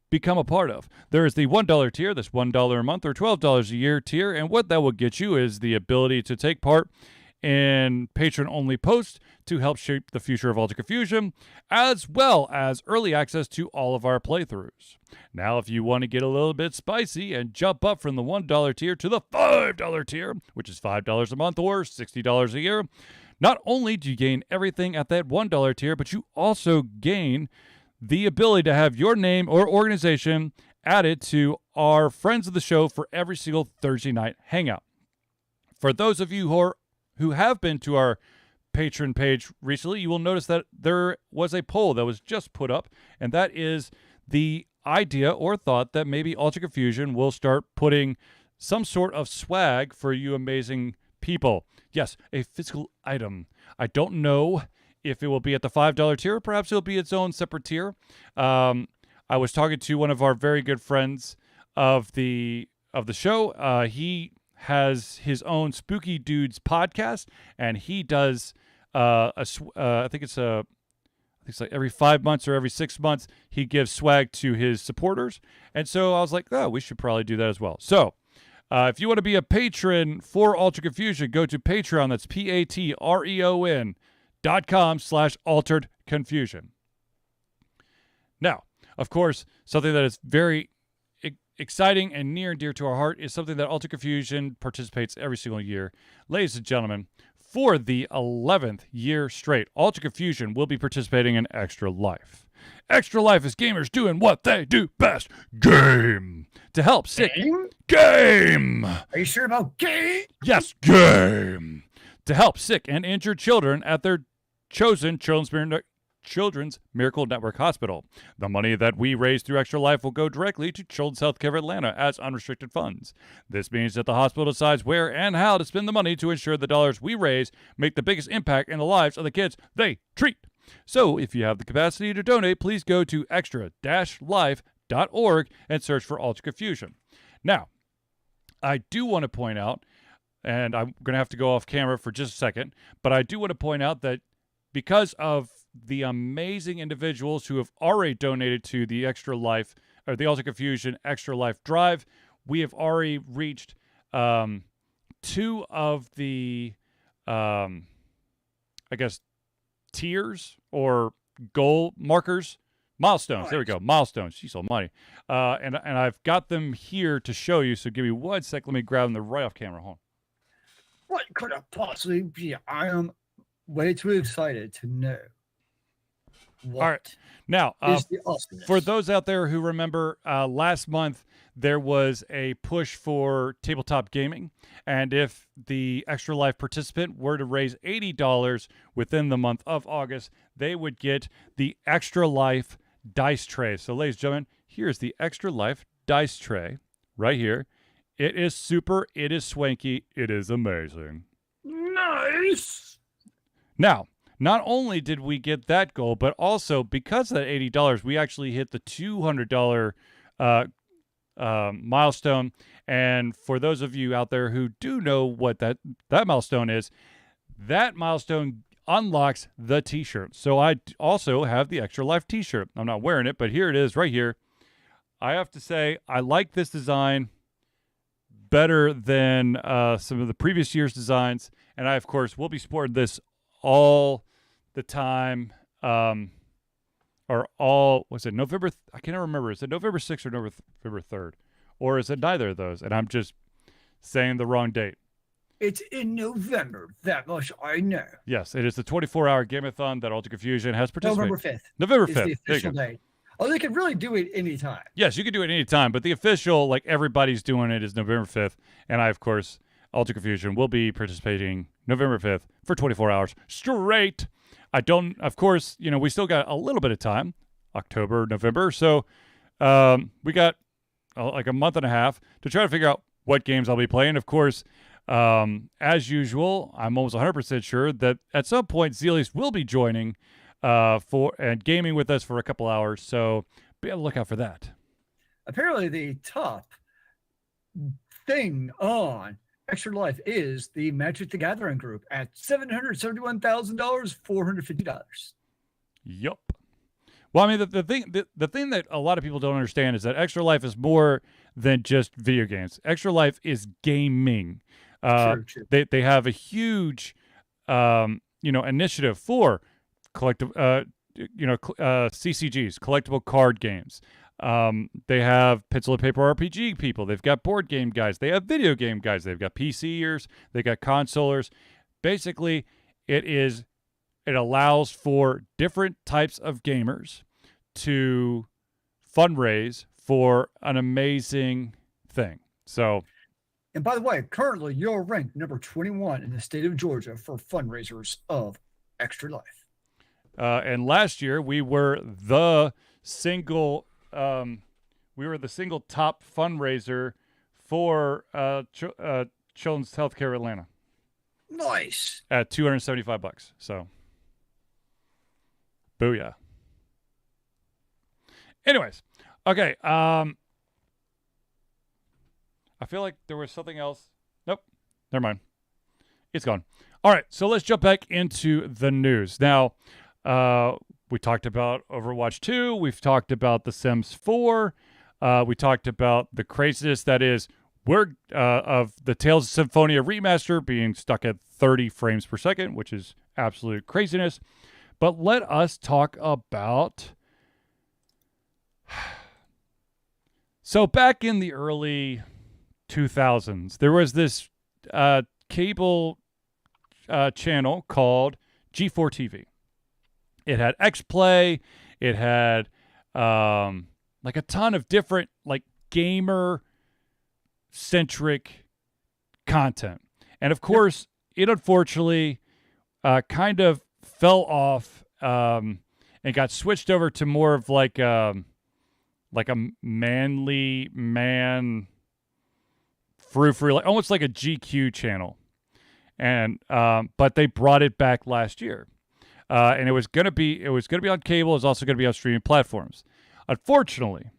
become a part of. There is the $1 tier, that's $1 a month or $12 a year tier, and what that will get you is the ability to take part in patron-only posts to help shape the future of Alter Confusion, as well as early access to all of our playthroughs. Now, if you want to get a little bit spicy and jump up from the $1 tier to the $5 tier, which is $5 a month or $60 a year, not only do you gain everything at that $1 tier, but you also gain the ability to have your name or organization added to our Friends of the Show for every single Thursday night hangout. For those of you who have been to our patron page recently, you will notice that there was a poll that was just put up, and that is the idea or thought that maybe Alter Confusion will start putting some sort of swag for you amazing people. Yes, a physical item. I don't know if it will be at the $5 tier, or perhaps it'll be its own separate tier. I was talking to one of our very good friends of the show. He has his own Spooky Dudes podcast, and he does I think it's like every 5 months or every 6 months he gives swag to his supporters. And so I was like, oh, we should probably do that as well. So if you want to be a patron for Alter Confusion, go to Patreon. That's patreon.com/altered confusion. Now, of course, something that is very exciting and near and dear to our heart is something that Alter Confusion participates every single year. Ladies and gentlemen, for the 11th year straight, Alter Confusion will be participating in Extra Life. Extra Life is gamers doing what they do best. Game. To help sick. Game. Are you sure about game? Yes, game. To help sick and injured children at their chosen Children's Miracle Network Hospital. The money that we raise through Extra Life will go directly to Children's Healthcare of Atlanta as unrestricted funds. This means that the hospital decides where and how to spend the money to ensure the dollars we raise make the biggest impact in the lives of the kids they treat. So, if you have the capacity to donate, please go to extra-life.org and search for Alter Confusion. Now, I do want to point out, and I'm going to have to go off camera for just a second, but I do want to point out that because of the amazing individuals who have already donated to the Extra Life, or the Alter Confusion Extra Life Drive, we have already reached 2 of the, I guess, tiers or goal markers, milestones. Nice. There we go, milestones. Jeez almighty. And I've got them here to show you, so give me 1 sec. Let me grab them right off camera. Hold on. What could it possibly be? I am way too excited to know. All right. What Now, is the for awesomeness? those out there who remember, last month there was a push for tabletop gaming, and if the Extra Life participant were to raise $80 within the month of August, they would get the Extra Life dice tray. So, ladies and gentlemen, here's the Extra Life dice tray right here. It is super. It is swanky. It is amazing. Nice. Now, not only did we get that goal, but also because of that $80, we actually hit the $200 milestone. And for those of you out there who do know what that milestone is, that milestone unlocks the t-shirt. So I also have the Extra Life t-shirt. I'm not wearing it, but here it is right here. I have to say, I like this design better than some of the previous year's designs. And I, of course, will be sporting this all the time. Or all, was it November? I can't remember. Is it November 6th or November 3rd? Or is it neither of those? And I'm just saying the wrong date. It's in November. That much I know. Yes, it is the 24-hour Gameathon that Alter Confusion has participated. November 5th. November is 5th. the official date. Oh, they can really do it anytime. Yes, you can do it anytime, but the official, like everybody's doing it, is November 5th. And I, of course, Alter Confusion, will be participating November 5th for 24 hours straight. I don't, of course, we still got a little bit of time, October, November. So we got like a month and a half to try to figure out what games I'll be playing. Of course, as usual, I'm almost 100% sure that at some point Zelius will be joining and gaming with us for a couple hours. So be on the lookout for that. Apparently, the top thing on Extra Life is the Magic the Gathering group at $771,000, $450. Yup. Well, I mean, the thing that a lot of people don't understand is that Extra Life is more than just video games. Extra Life is gaming. True. They have a huge, initiative for collective, CCGs, collectible card games. They have pencil and paper RPG people. They've got board game guys. They have video game guys. They've got PCers. They got consolers. Basically, it allows for different types of gamers to fundraise for an amazing thing. So, and by the way, currently you're ranked number 21 in the state of Georgia for fundraisers of Extra Life. And last year we were the single top fundraiser for Children's Healthcare Atlanta. Nice. At $275. So, booyah. Anyways, okay. I feel like there was something else. Nope. Never mind. It's gone. All right. So let's jump back into the news. Now, we talked about Overwatch 2. We've talked about The Sims 4. We talked about the craziness that is of the Tales of Symphonia remaster being stuck at 30 frames per second, which is absolute craziness. But let us talk about... So back in the early 2000s, there was this cable channel called G4 TV. It had XPlay. It had like a ton of different like gamer-centric content. And of course, it unfortunately kind of fell off and got switched over to more of like a manly man frou-frou, like almost like a GQ channel. And but they brought it back last year. And it was gonna be on cable. It was also gonna be on streaming platforms. Unfortunately,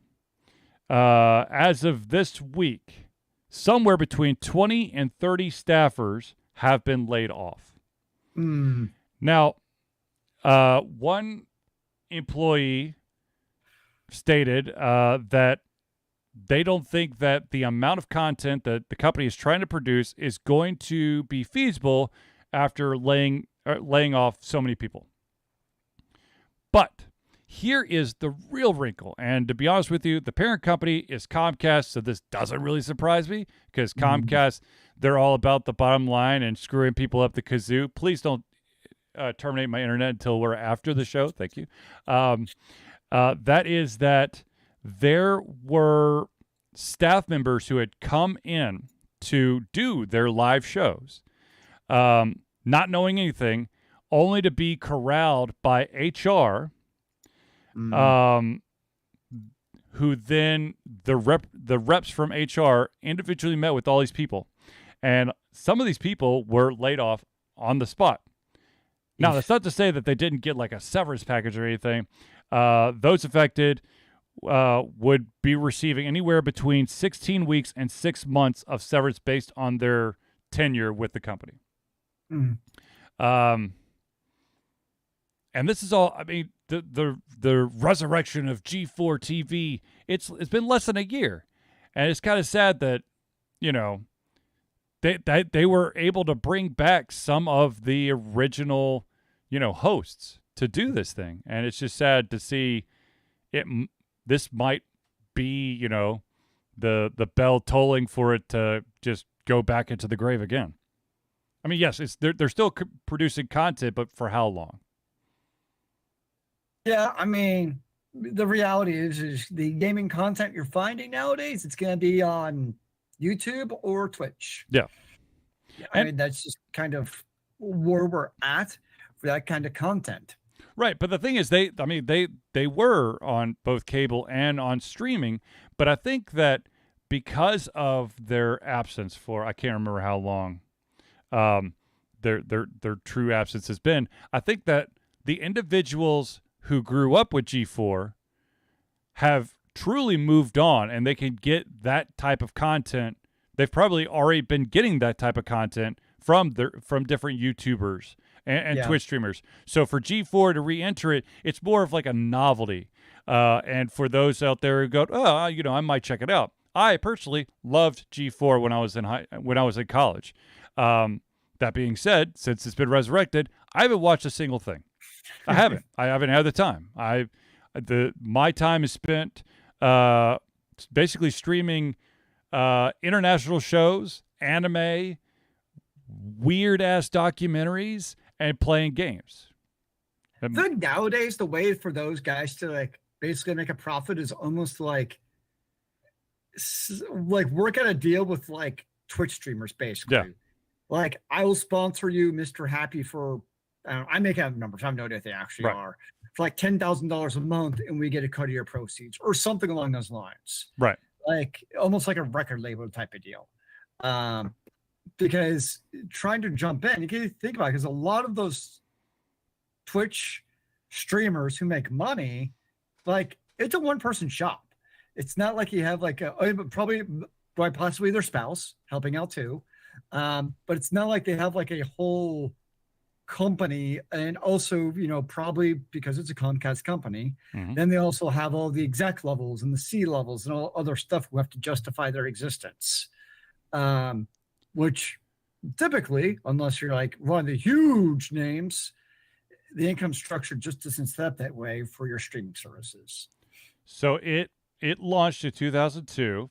as of this week, somewhere between 20 and 30 staffers have been laid off. Now, one employee stated that they don't think that the amount of content that the company is trying to produce is going to be feasible after laying off so many people. But here is the real wrinkle. And to be honest with you, the parent company is Comcast, so this doesn't really surprise me because Comcast, they're all about the bottom line and screwing people up the kazoo. Please don't terminate my internet until we're after the show. Thank you. That is that there were staff members who had come in to do their live shows, not knowing anything, only to be corralled by HR, who then the reps from HR individually met with all these people, and some of these people were laid off on the spot. Now, that's not to say that they didn't get like a severance package or anything. Those affected would be receiving anywhere between 16 weeks and 6 months of severance based on their tenure with the company. And this is all, I mean, the resurrection of G4 TV, it's been less than a year. And it's kind of sad that, you know, they were able to bring back some of the original, you know, hosts to do this thing. And it's just sad to see it. This might be, you know, the bell tolling for it to just go back into the grave again. I mean, yes, they're still producing content, but for how long? Yeah, I mean, the reality is the gaming content you're finding nowadays, it's going to be on YouTube or Twitch. Yeah. I mean, that's just kind of where we're at for that kind of content. Right, but the thing is, they were on both cable and on streaming, but I think that because of their absence for, I can't remember how long, their true absence has been, I think that the individuals who grew up with G4 have truly moved on, and they can get that type of content. They've probably already been getting that type of content from different YouTubers and Twitch streamers. So for G4 to re-enter it, it's more of like a novelty. And for those out there who go, oh, you know, I might check it out. I personally loved G4 when I was in college. That being said, since it's been resurrected, I haven't watched a single thing. I haven't. I haven't had the time. My time is spent basically streaming international shows, anime, weird ass documentaries, and playing games. I think nowadays the way for those guys to like basically make a profit is almost like work out a deal with like Twitch streamers, basically. Yeah. Like, I will sponsor you, Mr. Happy, for I make up numbers. I have no idea if they actually are, for like $10,000 a month, and we get a cut of your proceeds or something along those lines. Right. Like almost like a record label type of deal. Because trying to jump in, you can think about it, because a lot of those Twitch streamers who make money, like, it's a one-person shop. It's not like you have like probably possibly their spouse helping out too. But it's not like they have like a whole company, and also, you know, probably because it's a Comcast company, then they also have all the exec levels and the C levels and all other stuff who have to justify their existence. Which typically, unless you're like one of the huge names, the income structure just isn't set up that way for your streaming services. So it launched in 2002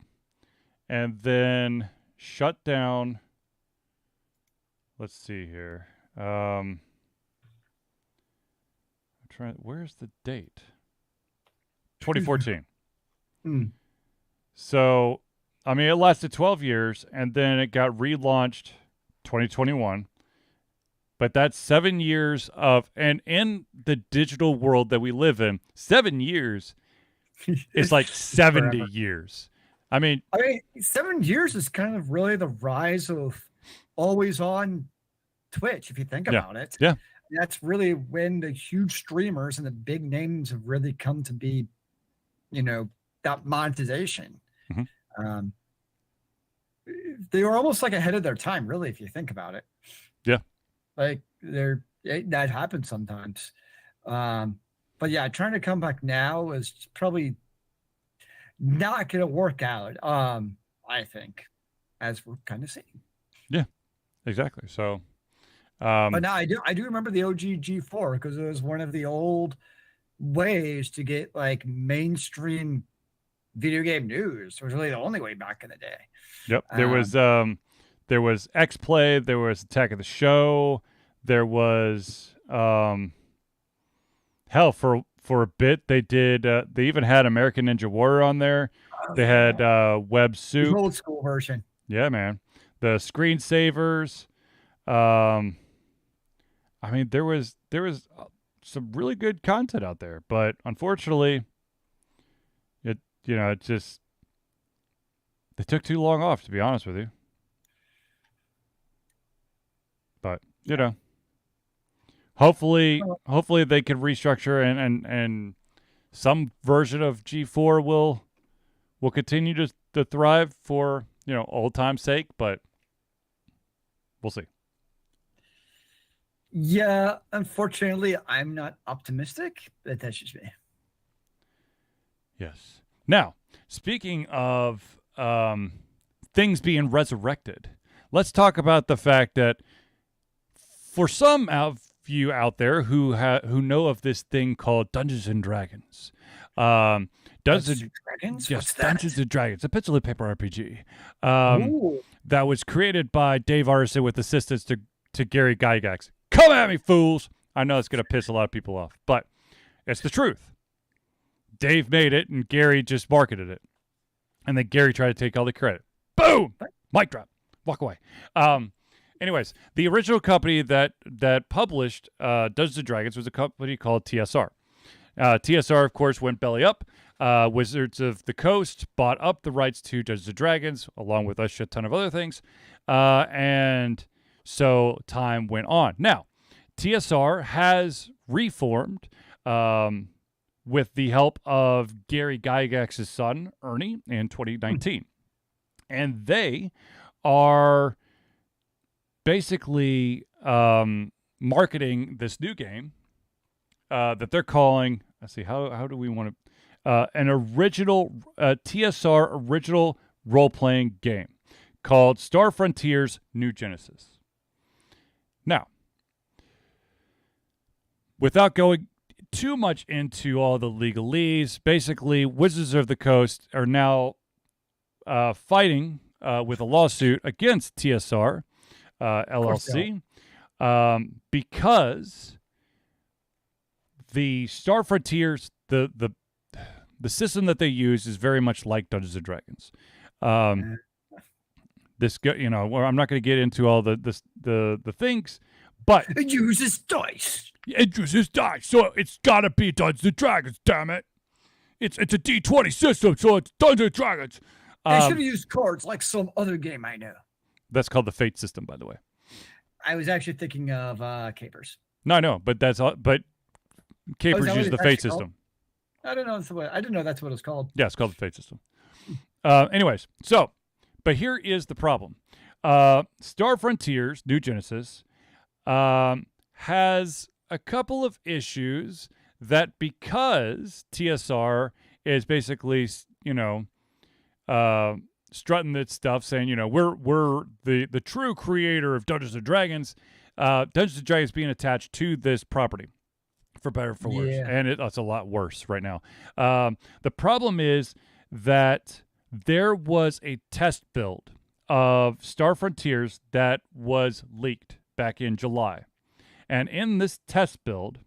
and then shut down. Let's see here. Where's the date? 2014. So, I mean, it lasted 12 years, and then it got relaunched 2021. But that's 7 years of, and in the digital world that we live in, 7 years is like 70 years. I mean, 7 years is kind of really the rise of always on Twitch, if you think about it. Yeah. That's really when the huge streamers and the big names have really come to be, you know, that monetization. They were almost like ahead of their time, really, if you think about it. Yeah. Like that happens sometimes. But yeah, trying to come back now is probably not going to work out. I think, as we're kind of seeing. Yeah, exactly. So, but now I do remember the OG G4 because it was one of the old ways to get like mainstream video game news. It was really the only way back in the day. Yep. There was X Play, there was Attack of the Show, there was Hell, for a bit they did. They even had American Ninja Warrior on there. Oh They had yeah, Web the Soup. old school version. Yeah, man. The screensavers. Um, I mean, there was some really good content out there, but unfortunately, it just they took too long off. To be honest with you, but Yeah. Well, hopefully they can restructure and some version of G4 will continue to thrive for old time's sake, but we'll see. yeah, unfortunately, I'm not optimistic, but that's just me. Yes. Now, speaking of things being resurrected, let's talk about the fact that for some of you out there who know of this thing called Dungeons and Dragons, um, Dungeons Dungeons and Dragons? yes, What's Dungeons that? and Dragons, a pencil and paper RPG, um, Ooh. that was created by Dave Arneson with assistance to Gary Gygax. Come at me, fools! I know it's gonna piss a lot of people off, but it's the truth. Dave made it, and Gary just marketed it, and then Gary tried to take all the credit. Boom! Mic drop. Walk away. Anyways, the original company that published Dungeons and Dragons was a company called TSR. TSR, of course, went belly up. Wizards of the Coast bought up the rights to Dungeons and Dragons, along with a shit ton of other things. And so time went on. Now, TSR has reformed with the help of Gary Gygax's son, Ernie, in 2019. And they are basically marketing this new game that they're calling, let's see, how do we want to, an original, TSR original role-playing game called Star Frontiers New Genesis. Now, without going too much into all the legalese, basically, Wizards of the Coast are now fighting with a lawsuit against TSR LLC because the Star Frontiers, the system that they use is very much like Dungeons and Dragons. Well, I'm not going to get into all the things, but It uses dice. it uses dice, so it's got to be Dungeons and Dragons. Damn it! It's a D20 system, so it's Dungeons and Dragons. They should have used cards like some other game I know. That's called the Fate system, by the way. I was actually thinking of Capers. No, I know, but that's all. But Capers use the Fate system. I don't know. I didn't know that's what it's called. Yeah, it's called the Fate system. Anyways, but here is the problem. Star Frontiers, New Genesis, has a couple of issues that because TSR is basically, strutting that stuff, saying, we're the true creator of Dungeons and Dragons. Dungeons and Dragons being attached to this property, for better or for worse, and it's a lot worse right now. The problem is that there was a test build of Star Frontiers that was leaked back in July, and in this test build,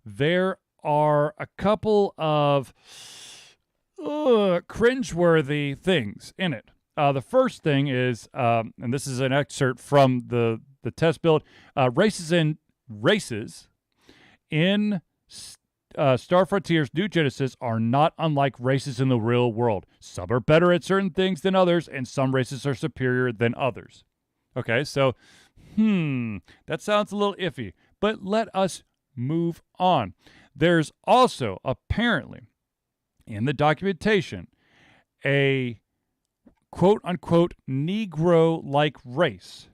there are a couple of cringeworthy things in it. The first thing is, and this is an excerpt from the test build, races in Star Frontiers New Genesis are not unlike races in the real world. Some are better at certain things than others, and some races are superior than others. Okay, so, that sounds a little iffy, but let us move on. There's also, apparently, in the documentation, a quote-unquote Negro-like race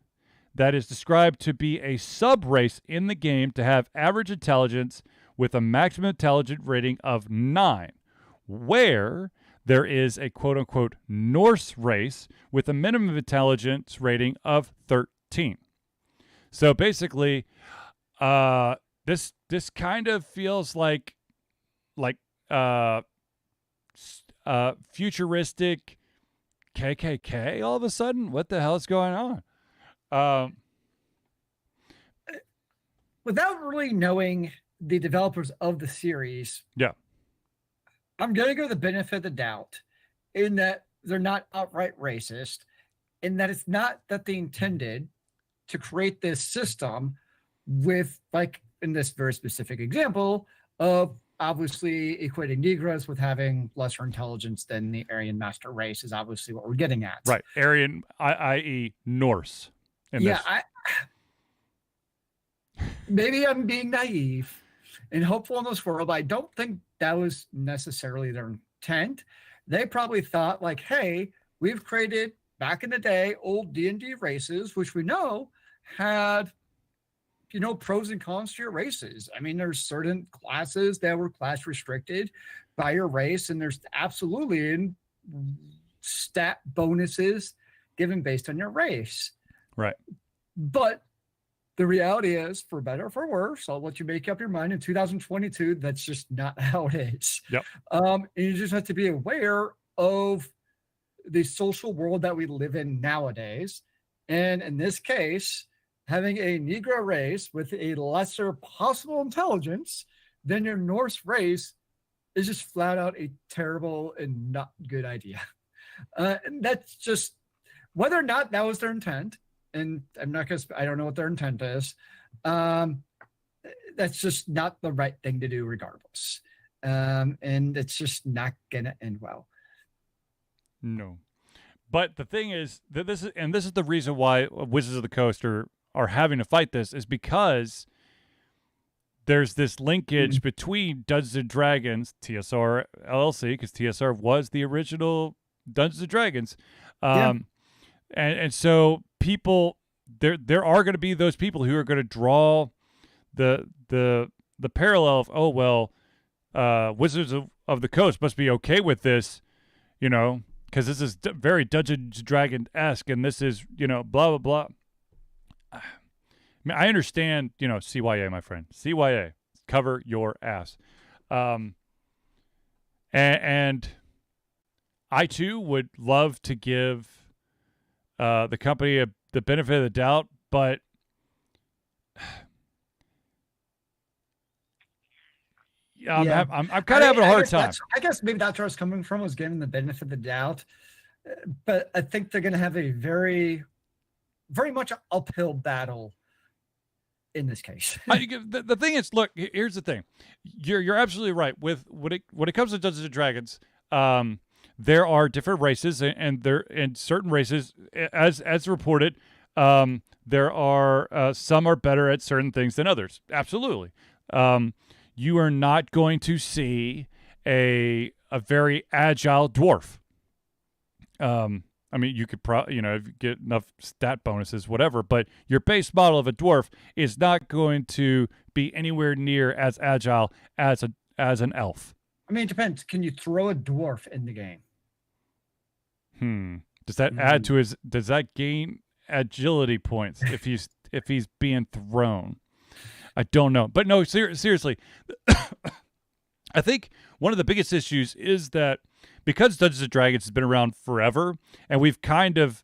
that is described to be a sub-race in the game to have average intelligence with a maximum intelligence rating of 9, where there is a quote-unquote Norse race with a minimum intelligence rating of 13. So basically, this kind of feels like futuristic KKK all of a sudden. What the hell is going on? without really knowing the developers of the series, Yeah. I'm going to go the benefit of the doubt in that they're not outright racist, in that it's not that they intended to create this system with, like, in this very specific example, of obviously equating Negroes with having lesser intelligence than the Aryan master race is obviously what we're getting at. Right. Aryan, i.e. Norse. In Yeah, this. Maybe I'm being naive and hopeful in this world. I don't think that was necessarily their intent. They probably thought, like, hey, we've created back in the day old D&D races, which we know had, pros and cons to your races. I mean, there's certain classes that were class restricted by your race, and there's absolutely in stat bonuses given based on your race. Right. But the reality is, for better or for worse, I'll let you make up your mind. In 2022, that's just not how it is. Yep. And you just have to be aware of the social world that we live in nowadays. And in this case, having a Negro race with a lesser possible intelligence than your Norse race is just flat out a terrible and not good idea. And that's just, whether or not that was their intent, and I don't know what their intent is. That's just not the right thing to do regardless. And it's just not going to end well. No. But the thing is that this is the reason why Wizards of the Coast are having to fight this, is because there's this linkage between Dungeons and Dragons, TSR LLC, because TSR was the original Dungeons and Dragons. And so people, there are going to be those people who are going to draw the parallel of, oh, well, Wizards of the Coast must be okay with this, because this is very Dungeons and Dragon-esque, and this is, blah, blah, blah. I mean, I understand, CYA, my friend. CYA. Cover your ass. And I, too, would love to give the company the benefit of the doubt, but I'm kind of having a hard time. I guess maybe that's where I was coming from, was giving the benefit of the doubt. But I think they're going to have a very, very much uphill battle in this case. The thing is, look, here's the thing. You're absolutely right. With when it comes to Dungeons and Dragons, there are different races, and there in certain races, as reported, there are some are better at certain things than others. Absolutely. You are not going to see a very agile dwarf. I mean, you could get enough stat bonuses, whatever, but your base model of a dwarf is not going to be anywhere near as agile as an elf. I mean, it depends. Can you throw a dwarf in the game? Does that add to his? Does that gain agility points if he's being thrown? I don't know, but no, seriously, I think one of the biggest issues is that because Dungeons and Dragons has been around forever, and we've kind of,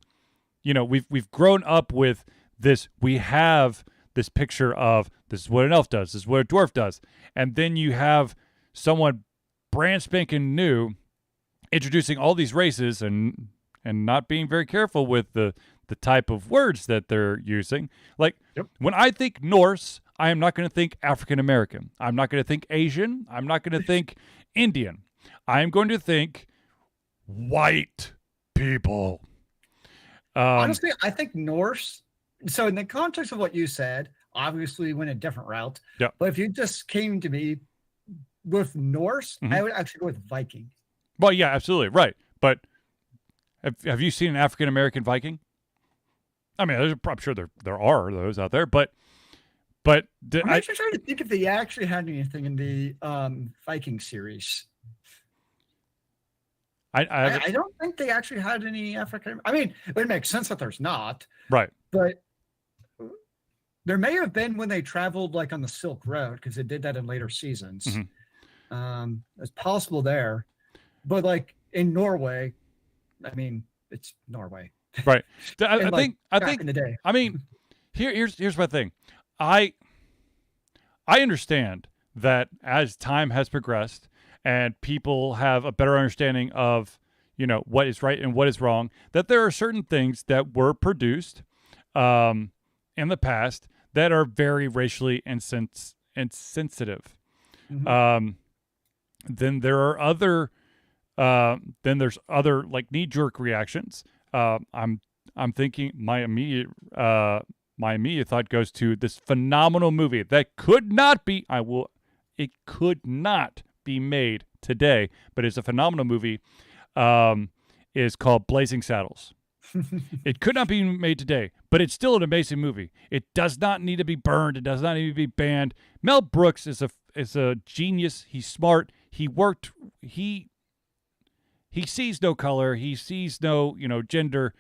we've grown up with this. We have this picture of this is what an elf does, this is what a dwarf does, and then you have someone brand spanking new introducing all these races and not being very careful with the type of words that they're using. Like, when I think Norse, I am not going to think African American. I'm not going to think Asian. I'm not going to think Indian. I am going to think white people. Honestly, I think Norse. So in the context of what you said, obviously went a different route. Yeah. But if you just came to me with Norse, I would actually go with Viking. Well, yeah, absolutely. Right. But have you seen an African American Viking? I mean, I'm sure there are those out there, but I'm actually trying to think if they actually had anything in the Viking series. I don't think they actually had any African. I mean, it would make sense that there's not. Right. But there may have been when they traveled, like, on the Silk Road, because they did that in later seasons. It's possible there. But, like, in Norway, I mean, it's Norway. Right. I think in the day. I mean, here's my thing. I I understand that as time has progressed and people have a better understanding of, what is right and what is wrong, that there are certain things that were produced in the past that are very racially insensitive. Mhm. Then there are then there's other like knee jerk reactions. I'm thinking my immediate thought goes to this phenomenal movie that could not be it could not be made today, but it's a phenomenal movie. Is called Blazing Saddles. It could not be made today, but it's still an amazing movie. It does not need to be burned. It does not need to be banned. Mel Brooks is a genius. He's smart. He sees no color. He sees no, gender.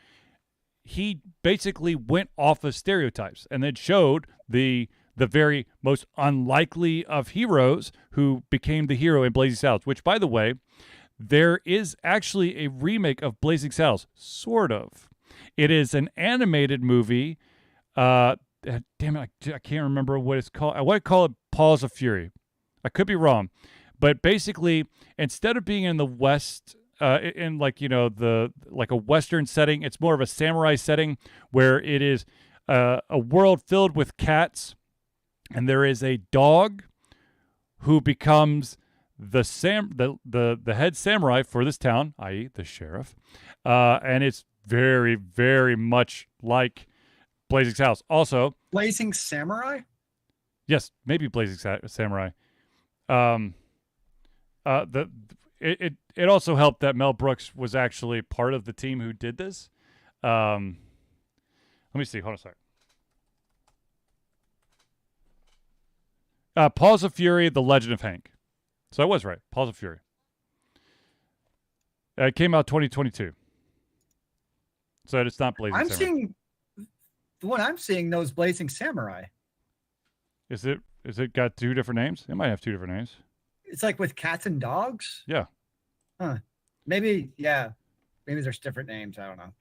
He basically went off of stereotypes and then showed the very most unlikely of heroes who became the hero in Blazing Saddles, which, by the way, there is actually a remake of Blazing Saddles, sort of. It is an animated movie. Damn it, I can't remember what it's called. I want to call it Paws of Fury. I could be wrong. But basically, instead of being in the West, in like a Western setting, it's more of a samurai setting where it is a world filled with cats, and there is a dog who becomes the head samurai for this town, i.e., the sheriff, and it's very, very much like Blazing Saddles. Also, Blazing Samurai. yes, maybe Blazing Samurai. The it also helped that Mel Brooks was actually part of the team who did this. Let me see. Hold on a second. Paws of Fury: The Legend of Hank. So I was right. Paws of Fury. It came out 2022. So it's not Blazing I'm Samurai. seeing the one I'm seeing though is Blazing Samurai. Is it got two different names? It might have two different names. It's like with cats and dogs. Yeah. Huh. Maybe, yeah. Maybe there's different names. I don't know.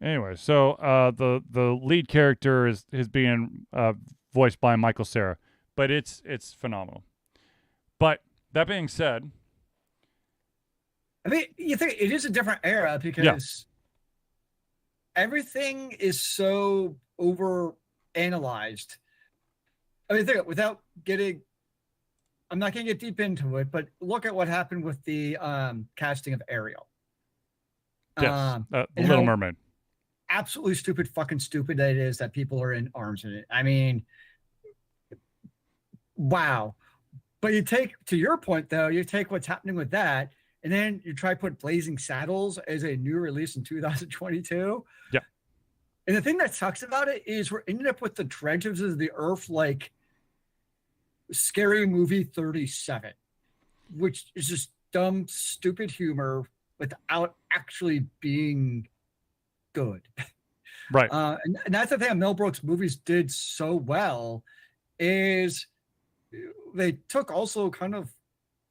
Anyway, so the lead character is being voiced by Michael Cera, but it's phenomenal. But that being said, I mean, you think it is a different era because everything is so over analyzed. I mean, think without getting, I'm not going to get deep into it, but look at what happened with the casting of Ariel. yes, The Little Mermaid. Absolutely fucking stupid that it is that people are in arms in it. I mean, wow. But you take, to your point though, you take what's happening with that, and then you try to put Blazing Saddles as a new release in 2022. Yeah. And the thing that sucks about it is we're ending up with the Trenches of the Earth, like Scary Movie 37, which is just dumb, stupid humor without actually being good. Right. And that's the thing that Mel Brooks movies did so well is they took also kind of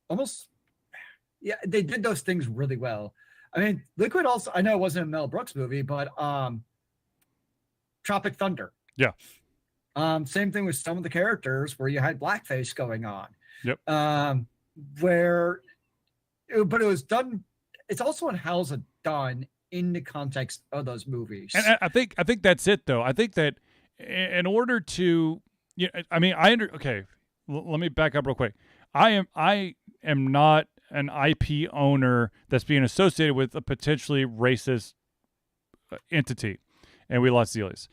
almost, yeah, they did those things really well. I mean, Liquid also, I know it wasn't a Mel Brooks movie, but Tropic Thunder. Yeah. Same thing with some of the characters where you had blackface going on. Yep. But it was done. It's also in how it's done in the context of those movies. And I think that's it though. I think that in order to, I mean, okay, let me back up real quick. I am not an IP owner that's being associated with a potentially racist entity, and we lost Zelius.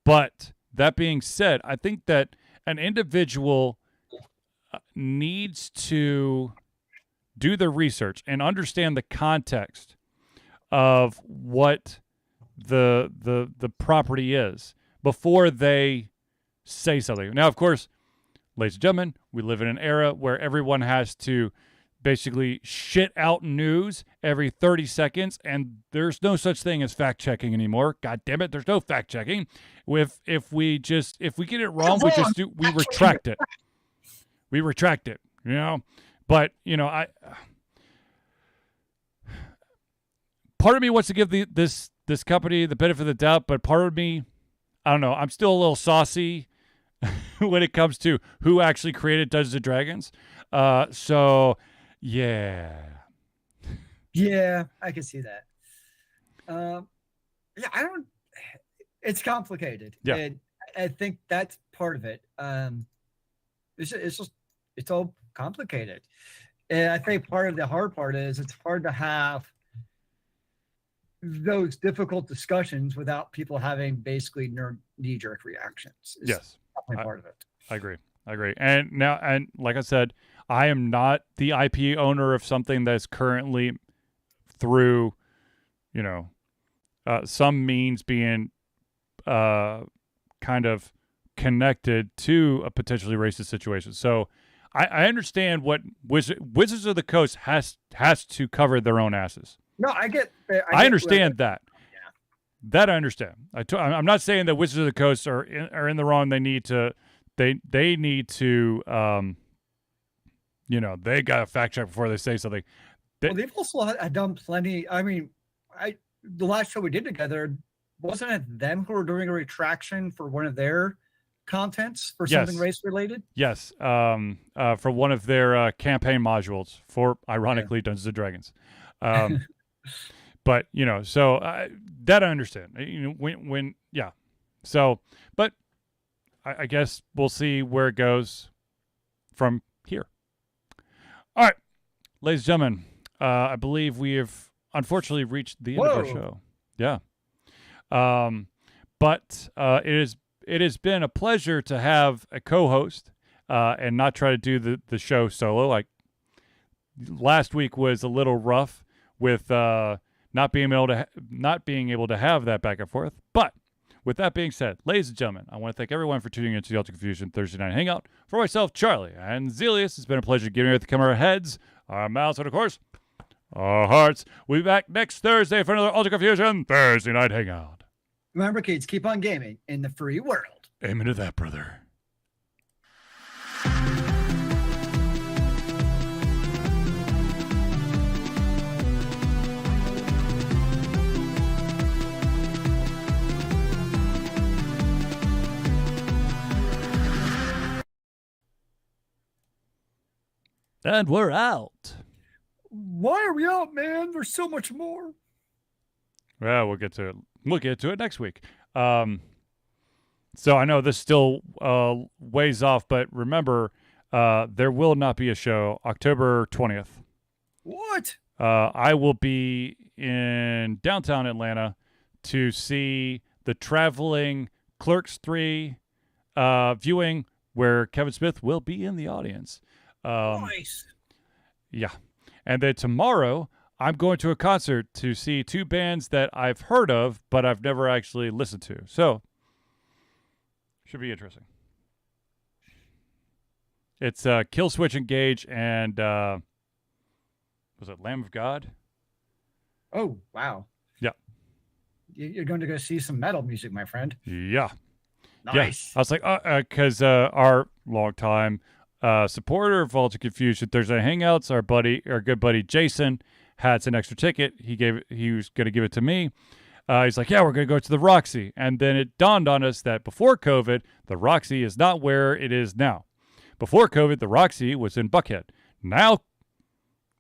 But that being said, I think that an individual needs to do the research and understand the context of what the property is before they say something. Now, of course, ladies and gentlemen, we live in an era where everyone has to basically shit out news every 30 seconds, and there's no such thing as fact checking anymore. God damn it, there's no fact checking. If we get it wrong, we retract it. We retract it, But I part of me wants to give this company the benefit of the doubt, but part of me, I don't know, I'm still a little saucy when it comes to who actually created Dungeons and Dragons. So yeah. Yeah, I can see that. Yeah, I don't. It's complicated, Yeah. and I think that's part of it. It's just it's all complicated, and I think part of the hard part is it's hard to have those difficult discussions without people having basically knee jerk reactions. Is Yes. definitely part of it. I agree. I agree. And now, and like I said, I am not the IP owner of something that's currently through, you know, some means being kind of connected to a potentially racist situation. So I understand what Wizards of the Coast has to cover their own asses. No, I get. I understand that. Yeah. That I understand. I'm not saying that Wizards of the Coast are in the wrong. They need to. They need to. They got to fact check before they say something. Well, they've also had done plenty. I mean, the last show we did together, wasn't it them who were doing a retraction for one of their contents for something race related? Yes. For one of their campaign modules for, ironically, Dungeons and Dragons. But so that I understand. When yeah. So, but I guess we'll see where it goes from here. All right, ladies and gentlemen, I believe we have unfortunately reached the end of our show. Yeah. But it has been a pleasure to have a co-host and not try to do the show solo. Like last week was a little rough with not being able to have that back and forth. But with that being said, ladies and gentlemen, I want to thank everyone for tuning into the Ultra Confusion Thursday Night Hangout. For myself, Charlie, and Zelius, it's been a pleasure giving you the camera heads, our mouths, and of course, our hearts. We'll be back next Thursday for another Ultra Confusion Thursday Night Hangout. Remember, kids, keep on gaming in the free world. Amen to that, brother. And we're out. Why are we out, man? There's so much more. Well, we'll get to it. We'll get to it next week. So I know this still ways off, but remember, there will not be a show October 20th. What? I will be in downtown Atlanta to see the traveling Clerks 3 viewing where Kevin Smith will be in the audience. Nice. Yeah. And then tomorrow, I'm going to a concert to see two bands that I've heard of, but I've never actually listened to. So, should be interesting. It's Kill Switch Engage and, was it Lamb of God? Oh, wow. Yeah. You're going to go see some metal music, my friend. Yeah. Nice. Yeah. I was like, because our longtime supporter of Ultra Confusion Thursday Hangouts, our good buddy Jason, had an extra ticket. He was going to give it to me. He's like, yeah, we're going to go to the Roxy. And then it dawned on us that before COVID, the Roxy is not where it is now. Before COVID, the Roxy was in Buckhead. Now,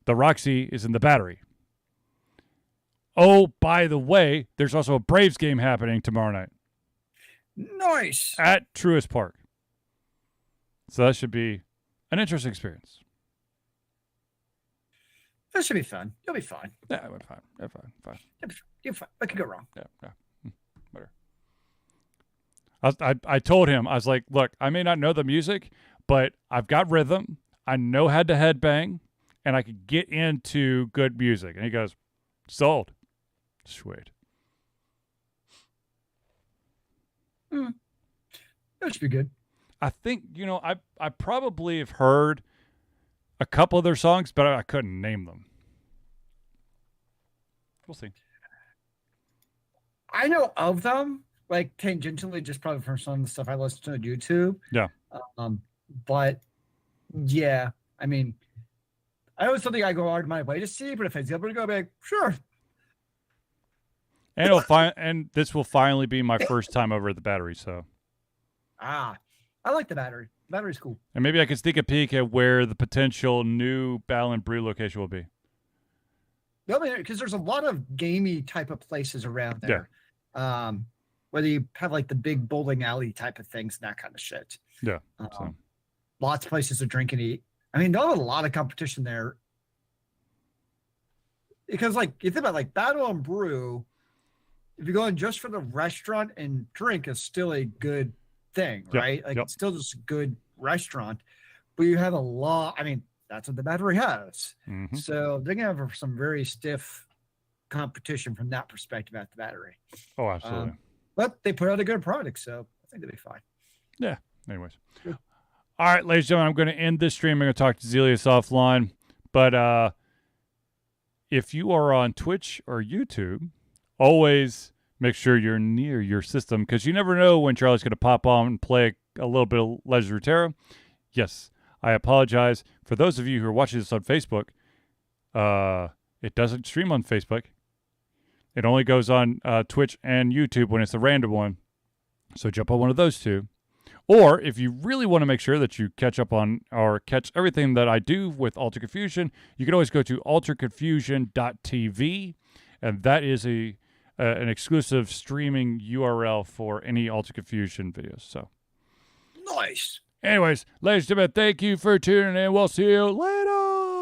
the Roxy is in the Battery. Oh, by the way, there's also a Braves game happening tomorrow night. Nice. At Truist Park. So that should be an interesting experience. That should be fun. You'll be fine. Yeah, it went fine. Yeah, fine. You're fine. What could go wrong? Yeah. Better. I told him, I was like, look, I may not know the music, but I've got rhythm. I know how to headbang, and I could get into good music. And he goes, sold. Sweet. That should be good. I think, I probably have heard a couple of their songs, but I couldn't name them. We'll see. I know of them, like tangentially, just probably from some of the stuff I listen to on YouTube. Yeah. But yeah, I mean, I know it's something I go out of my way to see, but if I was able to go back, sure. And and this will finally be my first time over at the Battery, so. I I like the battery. The battery's cool. And maybe I can sneak a peek at where the potential new Battle and Brew location will be. No, because there's a lot of gamey type of places around there. Whether you have like the big bowling alley type of things and that kind of shit. Yeah. So. Lots of places to drink and eat. I mean, there's a lot of competition there. Because like you think about like Battle and Brew, if you're going just for the restaurant and drink is still a good thing, right? Like it's still just a good restaurant. But you have a lot, I mean, that's what the battery has. Mm-hmm. So they're going to have some very stiff competition from that perspective at the battery. Oh, absolutely. But they put out a good product, so I think they'll be fine. Yeah. Anyways. Good. All right, ladies and gentlemen, I'm going to end this stream. I'm going to talk to Zelius offline. But if you are on Twitch or YouTube, always make sure you're near your system because you never know when Charlie's going to pop on and play a little bit of Legends of Runeterra. Yes, I apologize. For those of you who are watching this on Facebook, it doesn't stream on Facebook. It only goes on Twitch and YouTube when it's a random one. So jump on one of those two. Or if you really want to make sure that you catch up on or catch everything that I do with Alter Confusion, you can always go to alterconfusion.tv, and that is an exclusive streaming URL for any Alter Confusion videos. So nice. Anyways, ladies and gentlemen, thank you for tuning in. We'll see you later.